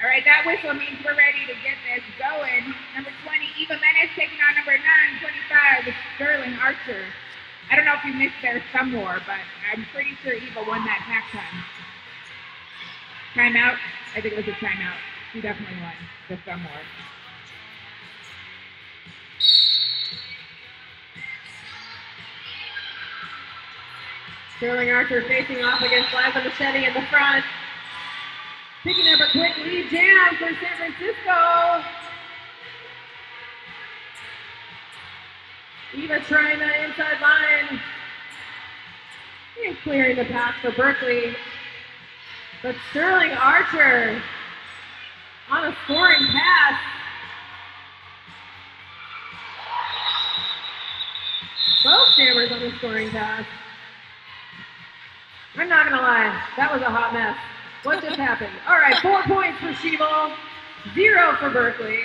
All right, that whistle means we're ready to get this going. Number 20, Eva Menace taking on number 9, 25, Sterling Archer. I don't know if you missed there some more, but I'm pretty sure Eva won that pack time. Timeout? I think it was a timeout. She definitely won the some more. Sterling Archer facing off against Liza Machete in the front. Picking up a quick lead jam for San Francisco. Eva trying the inside line. And clearing the path for Berkeley. But Sterling Archer on a scoring pass. Both jammers on a scoring pass. I'm not gonna lie, that was a hot mess. What just happened? All right, 4 points for ShEvil, 0 for Berkeley.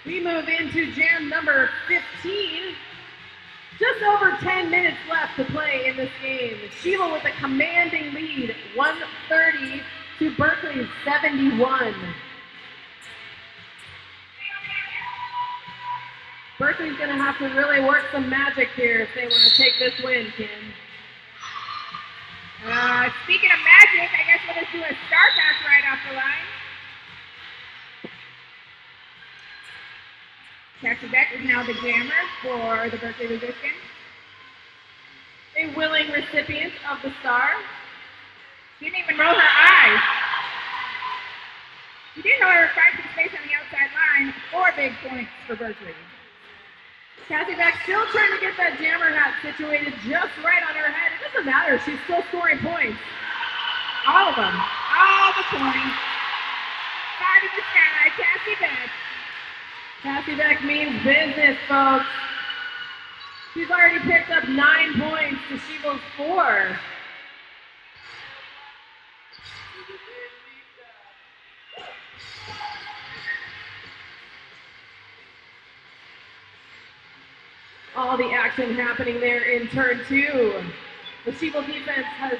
We move into jam number 15. Just over 10 minutes left to play in this game. ShEvil with a commanding lead, 130 to Berkeley's 71. Berkeley's gonna have to really work some magic here if they want to take this win, Kim. Speaking of magic, I guess we'll just do a star pass right off the line. Cassie Beck is now the jammer for the Berkeley Resistance. A willing recipient of the star. She didn't even roll her eyes. She did, however, find some space on the outside line. 4 big points for Berkeley. Cassie Beck still trying to get that jammer hat situated just right on her head. It doesn't matter. She's still scoring points. All of them. All the points. 5 in the sky. Cassie Beck. Cassie Beck means business, folks. She's already picked up 9 points to ShEvil's 4. All the action happening there in turn 2. The ShEvil defense has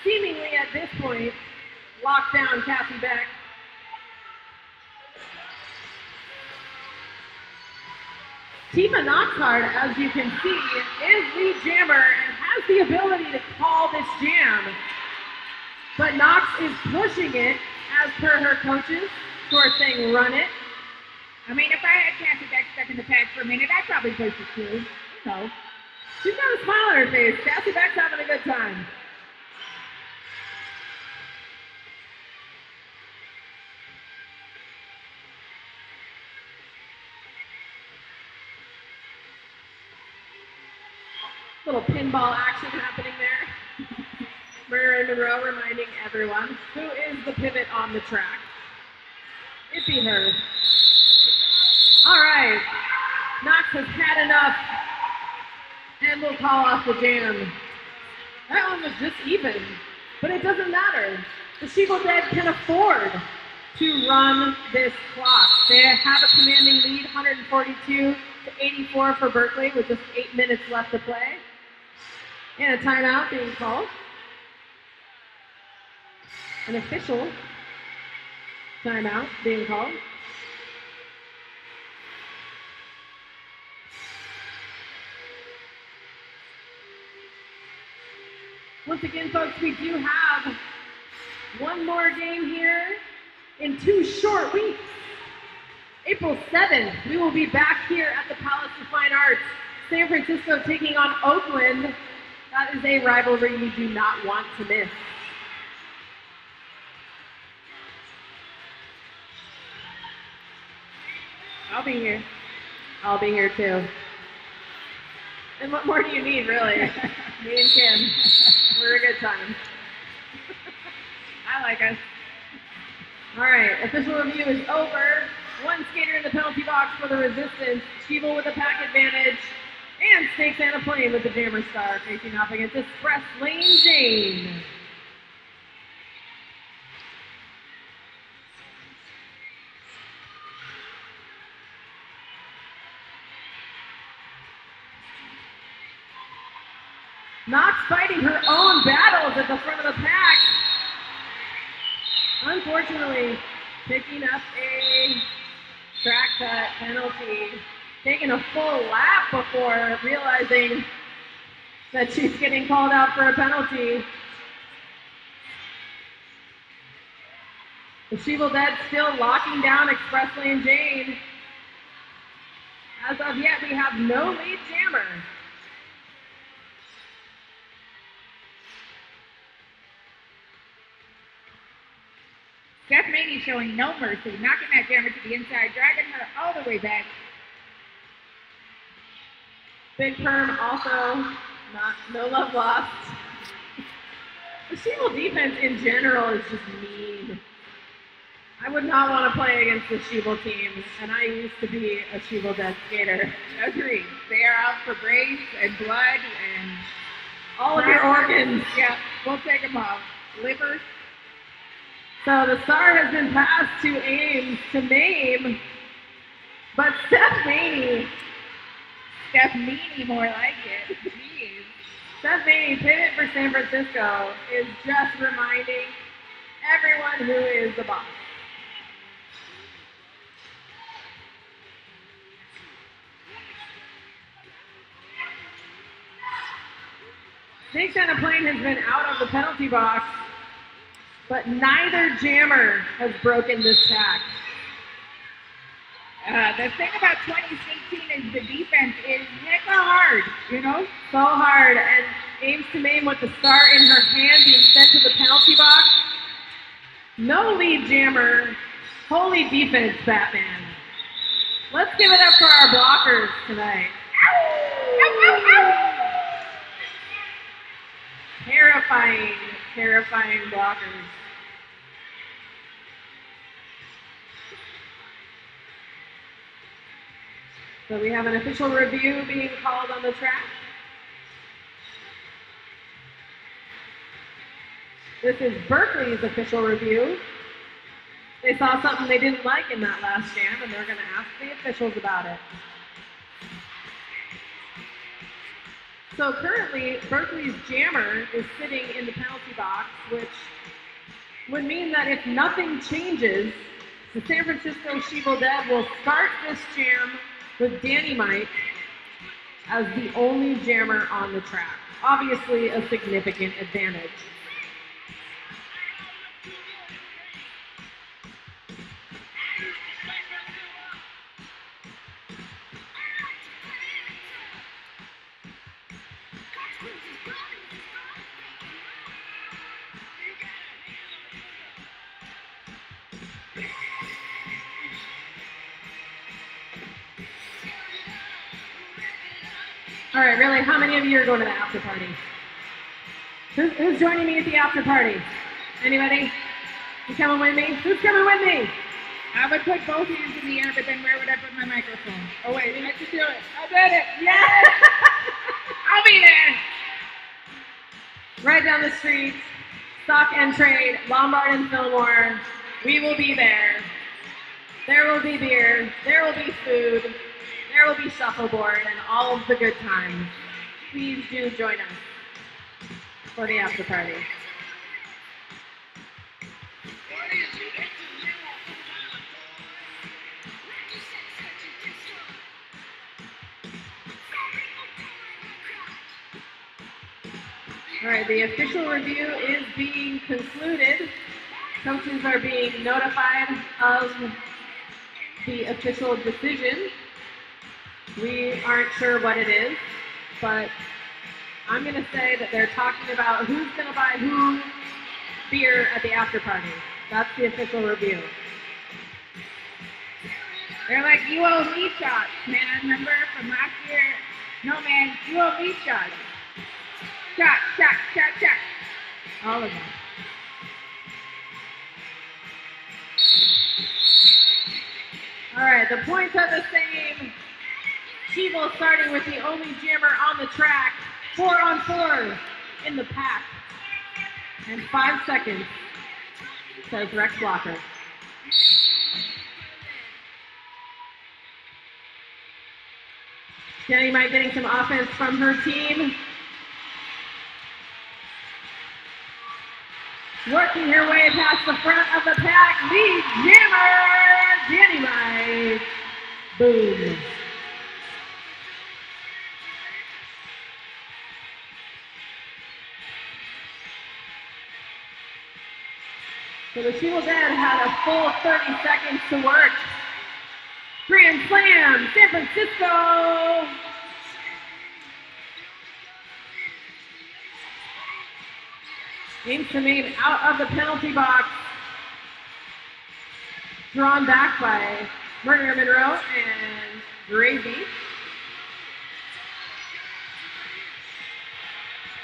seemingly at this point locked down Cassie Beck. Tifa Knoxhard, as you can see, is lead jammer and has the ability to call this jam. But Knox is pushing it as per her coaches, who are saying run it. I mean, if I had Cassie Beck stuck in the pack for a minute, I'd probably push it too. So, She's got a smile on her face. Cassie Beck's having a good time. Little pinball action happening there. Murray Monroe reminding everyone who is the pivot on the track. It be her. All right. Knox has had enough and will call off the jam. That one was just even, but it doesn't matter. The ShEvil Dead can afford to run this clock. They have a commanding lead, 142 to 84 for Berkeley with just 8 minutes left to play. And a timeout being called. An official timeout being called. Once again, folks, we do have one more game here in 2 short weeks. April 7th, we will be back here at the Palace of Fine Arts. San Francisco taking on Oakland. That is a rivalry you do not want to miss. I'll be here. I'll be here too. And what more do you need, really? Me and Kim. We're a good time. I like us. All right, official review is over. One skater in the penalty box for the Resistance. ShEvil with a pack advantage. And Snake Santa Plane with the Jammer Star facing off against Express Lane Jane. Knox fighting her own battles at the front of the pack. Unfortunately, picking up a track cut penalty. Taking a full lap before realizing that she's getting called out for a penalty. The ShEvil Dead still locking down Express Lane Jane. As of yet, we have no lead jammer. Steph Maney showing no mercy, knocking that jammer to the inside, dragging her all the way back. Big Perm also, no love lost. The ShEvil defense in general is just mean. I would not want to play against the ShEvil team, and I used to be a ShEvil Dead skater. Agreed. They are out for brains and blood and all of your organs. Yeah, we'll take them off. Livers. So the star has been passed to Ames to Mame, but Steph Maney more like it. Jeez. Steph Maney, pivot for San Francisco, is just reminding everyone who is the boss. Snake Santa Plane has been out of the penalty box, but neither jammer has broken this tack. The thing about 2016 is the defense is hecka hard, you know? So hard, and Ames to Mame with the star in her hand being sent to the penalty box. No lead jammer. Holy defense, Batman. Let's give it up for our blockers tonight. Terrifying, terrifying blockers. So we have an official review being called on the track. This is Berkeley's official review. They saw something they didn't like in that last jam, and they're going to ask the officials about it. So currently, Berkeley's jammer is sitting in the penalty box, which would mean that if nothing changes, the San Francisco ShEvil Dead will start this jam with Danny Mike as the only jammer on the track. Obviously a significant advantage. All right, really, how many of you are going to the after party? Who's joining me at the after party? Anybody? You coming with me? Who's coming with me? I would put both hands in the air, but then where would I put my microphone? Oh wait, I can do it. I did it. Yes! I'll be there. Right down the street, Stock and Trade, Lombard and Fillmore. We will be there. There will be beer. There will be food. There will be shuffleboard and all of the good times. Please do join us for the after party. All right, the official review is being concluded. Coaches are being notified of the official decision. We aren't sure what it is, but I'm going to say that they're talking about who's going to buy who beer at the after party. That's the official review. They're like, you owe me shots, man. Remember from last year? No, man, you owe me shots. Shot, shot, shot, shot. All of them. All right, the points are the same. ShEvil starting with the only jammer on the track. 4-on-4 in the pack. And 5 seconds, says Rex Blocker. Dynamite getting some offense from her team. Working her way past the front of the pack, lead jammer, Dynamite. Boom. So the ShEvil Dead had a full 30 seconds to work. Grand Slam, San Francisco. Aims to main out of the penalty box. Drawn back by Murder Monroe and Gravy.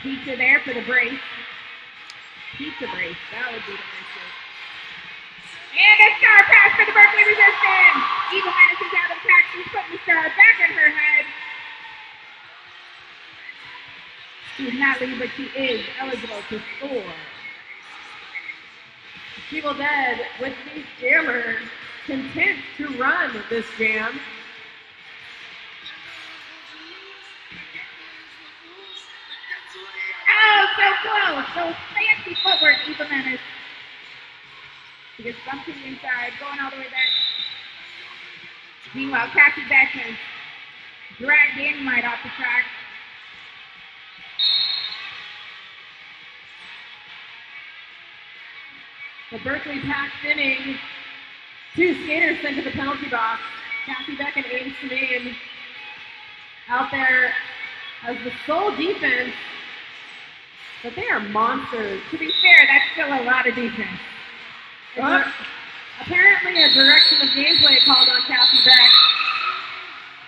Pizza there for the brace. Pizza brace, that would be the nice one. And a star pass for the Berkeley Resistance. Evil Menace is out of the pack. She's putting the star back on her head. She's not lead, but she is eligible to score. ShEvil Dead with these jammers, content to run this jam. Oh, so close. So fancy footwork, Evil Menace. She gets bumped inside, going all the way back. Meanwhile, Cassie Beck has dragged Dynamite off the track. The Berkeley pack thinning. 2 skaters sent to the penalty box. Cassie Beck and Ames Semaine out there as the sole defense, but they are monsters. To be fair, that's still a lot of defense. Apparently a direction of gameplay called on Cassie Beck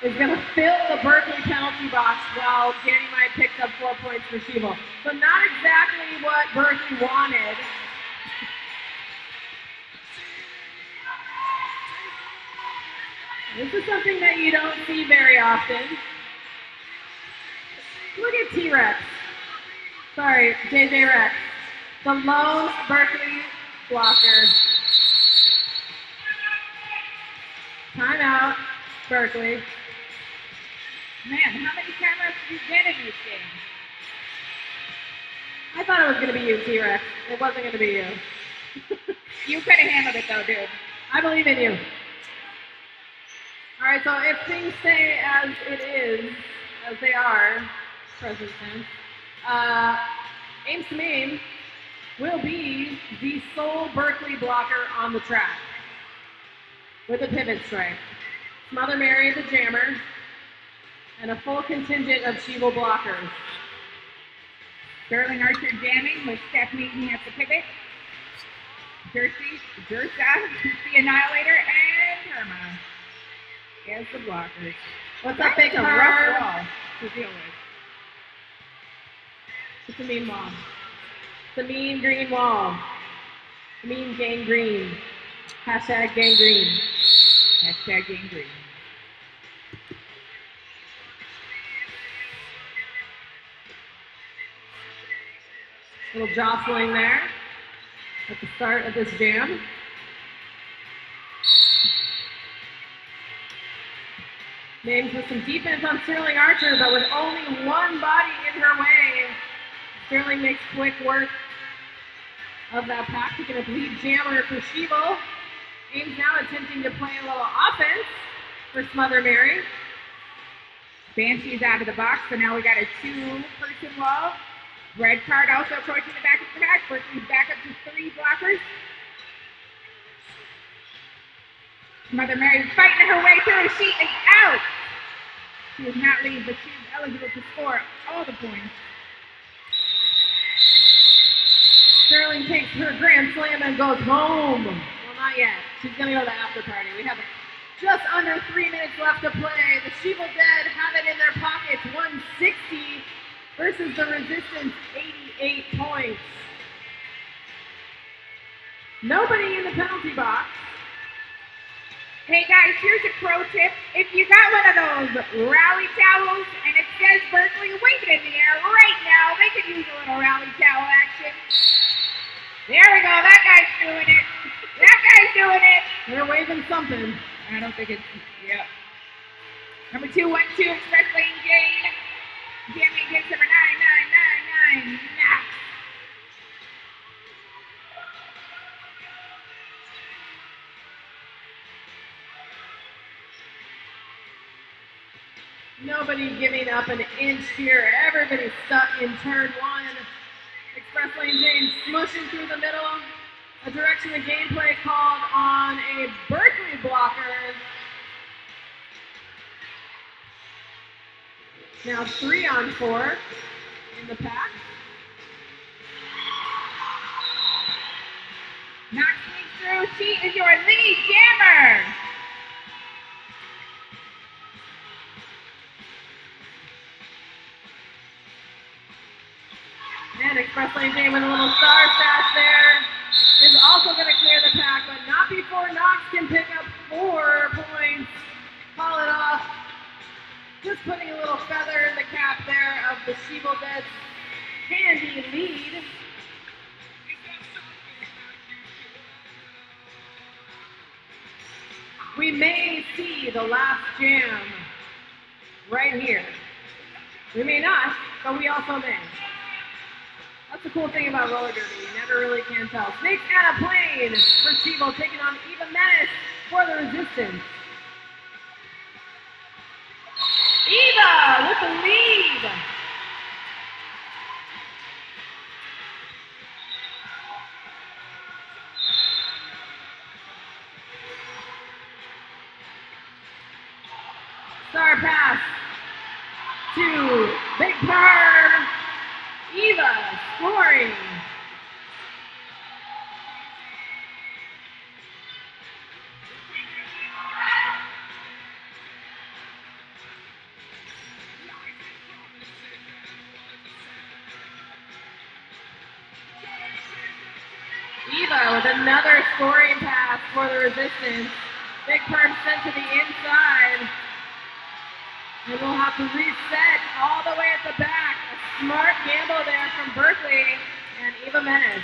is going to fill the Berkeley penalty box while Dynamite picks up 4 points for ShEvil. So not exactly what Berkeley wanted. This is something that you don't see very often. Look at T-Rex. Sorry, JJ Rex. The lone Berkeley blocker. Timeout, Berkeley. Man, how many cameras did you get in this game? I thought it was going to be you, T-Rex. It wasn't going to be you. You could have handled it though, dude. I believe in you. All right, so if things stay as it is, as they are, present tense, Ames Semaine will be the sole Berkeley blocker on the track with a pivot strike. Mother Mary, the jammer, and a full contingent of ShEvil blockers. Sterling Archer jamming with Stephanie at the pivot. Jersa, the Annihilator, and Herma as the blockers. What's up, Big a Herb? rough wall. to deal with. It's a mean wall. It's a mean green wall. Mean gangrene. Hashtag gangrene. Hashtag gangrene. Little jostling there at the start of this jam. Names with some defense on Sterling Archer, but with only one body in her way. Sterling makes quick work of that pack, picking up lead jammer for ShEvil. Ames now attempting to play a little offense for Smother Mary. Banshee's out of the box, so now we got a 2-person wall. Red card also approaching the back of the pack. Berkeley's back up to 3 blockers. Mother Mary fighting her way through. She is out. She does not leave, but she is eligible to score all the points. Sterling takes her grand slam and goes home. Well, not yet. She's going to go to the after party. We have just under 3 minutes left to play. The ShEvil Dead have it in their pockets, 160 versus the Resistance, 88 points. Nobody in the penalty box. Hey guys, here's a pro tip. If you got one of those rally towels and it says Berkeley, wave it in the air right now. They could use a little rally towel action. There we go. That guy's doing it. That guy's doing it. They're waving something. I don't think it's, yeah. Number 212, Express Lane Jane. Jamming against number 9999, Max. Nobody giving up an inch here. Everybody's stuck in turn 1. Express Lane Jane smushing through the middle. A direction of gameplay called on a Berkeley blocker. Now 3-on-4 in the pack. Knox sneaks through. She is your lead jammer. And Express Lane Jane with a little star stash there is also going to clear the pack, but not before Knox can pick up 4 points. Call it off. Just putting a little feather in the cap there of the ShEvil Dead's handy lead. We may see the last jam right here. We may not, but we also may. That's the cool thing about roller derby. You never really can tell. Snakes and a plane for ShEvil taking on Eva Menace for the Resistance. Eva with the lead. Star pass to Big Perm. Eva scoring. Eva with another scoring pass for the Resistance. Big Perm sent to the inside. And we'll have to reset all the way at the back. A smart gamble there from Berkeley and Eva Menace.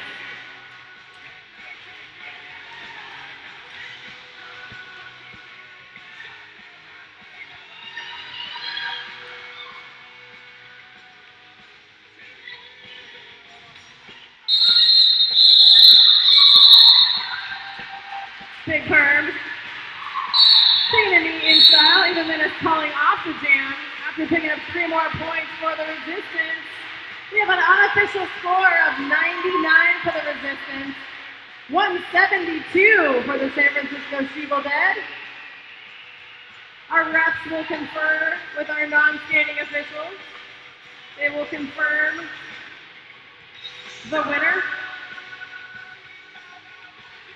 Big Perm. Clean knee in style. Eva Menace calling off the jam after picking up 3 more points for the Resistance. We have an unofficial score of 99 for the Resistance, 172 for the San Francisco ShEvil Dead. Our refs will confer with our non-skating officials. They will confirm the winner.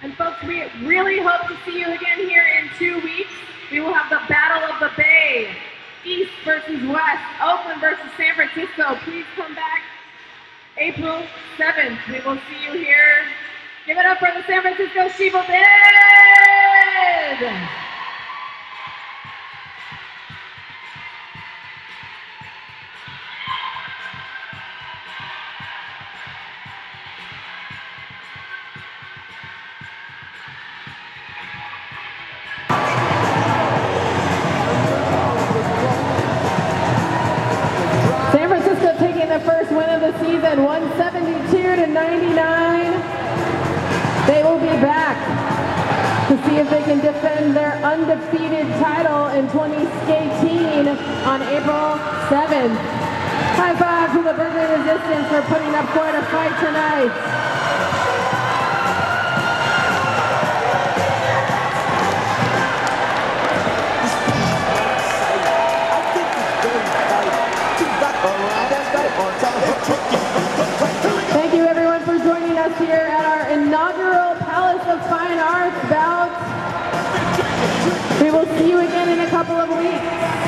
And folks, we really hope to see you again here in 2 weeks. We will have the Battle of the Bay East versus West, Oakland versus San Francisco. Please come back April 7th. We will see you here. Give it up for the San Francisco ShEvil Dead! San Francisco taking the first win of the season, 172-99. They will be back to see if they can defend their undefeated title in 2018 on April 7th. High five to the Berkeley Resistance for putting up quite a fight tonight. Thank you everyone for joining us here at our inaugural Palace of Fine Arts bout. We will see you again in a couple of weeks.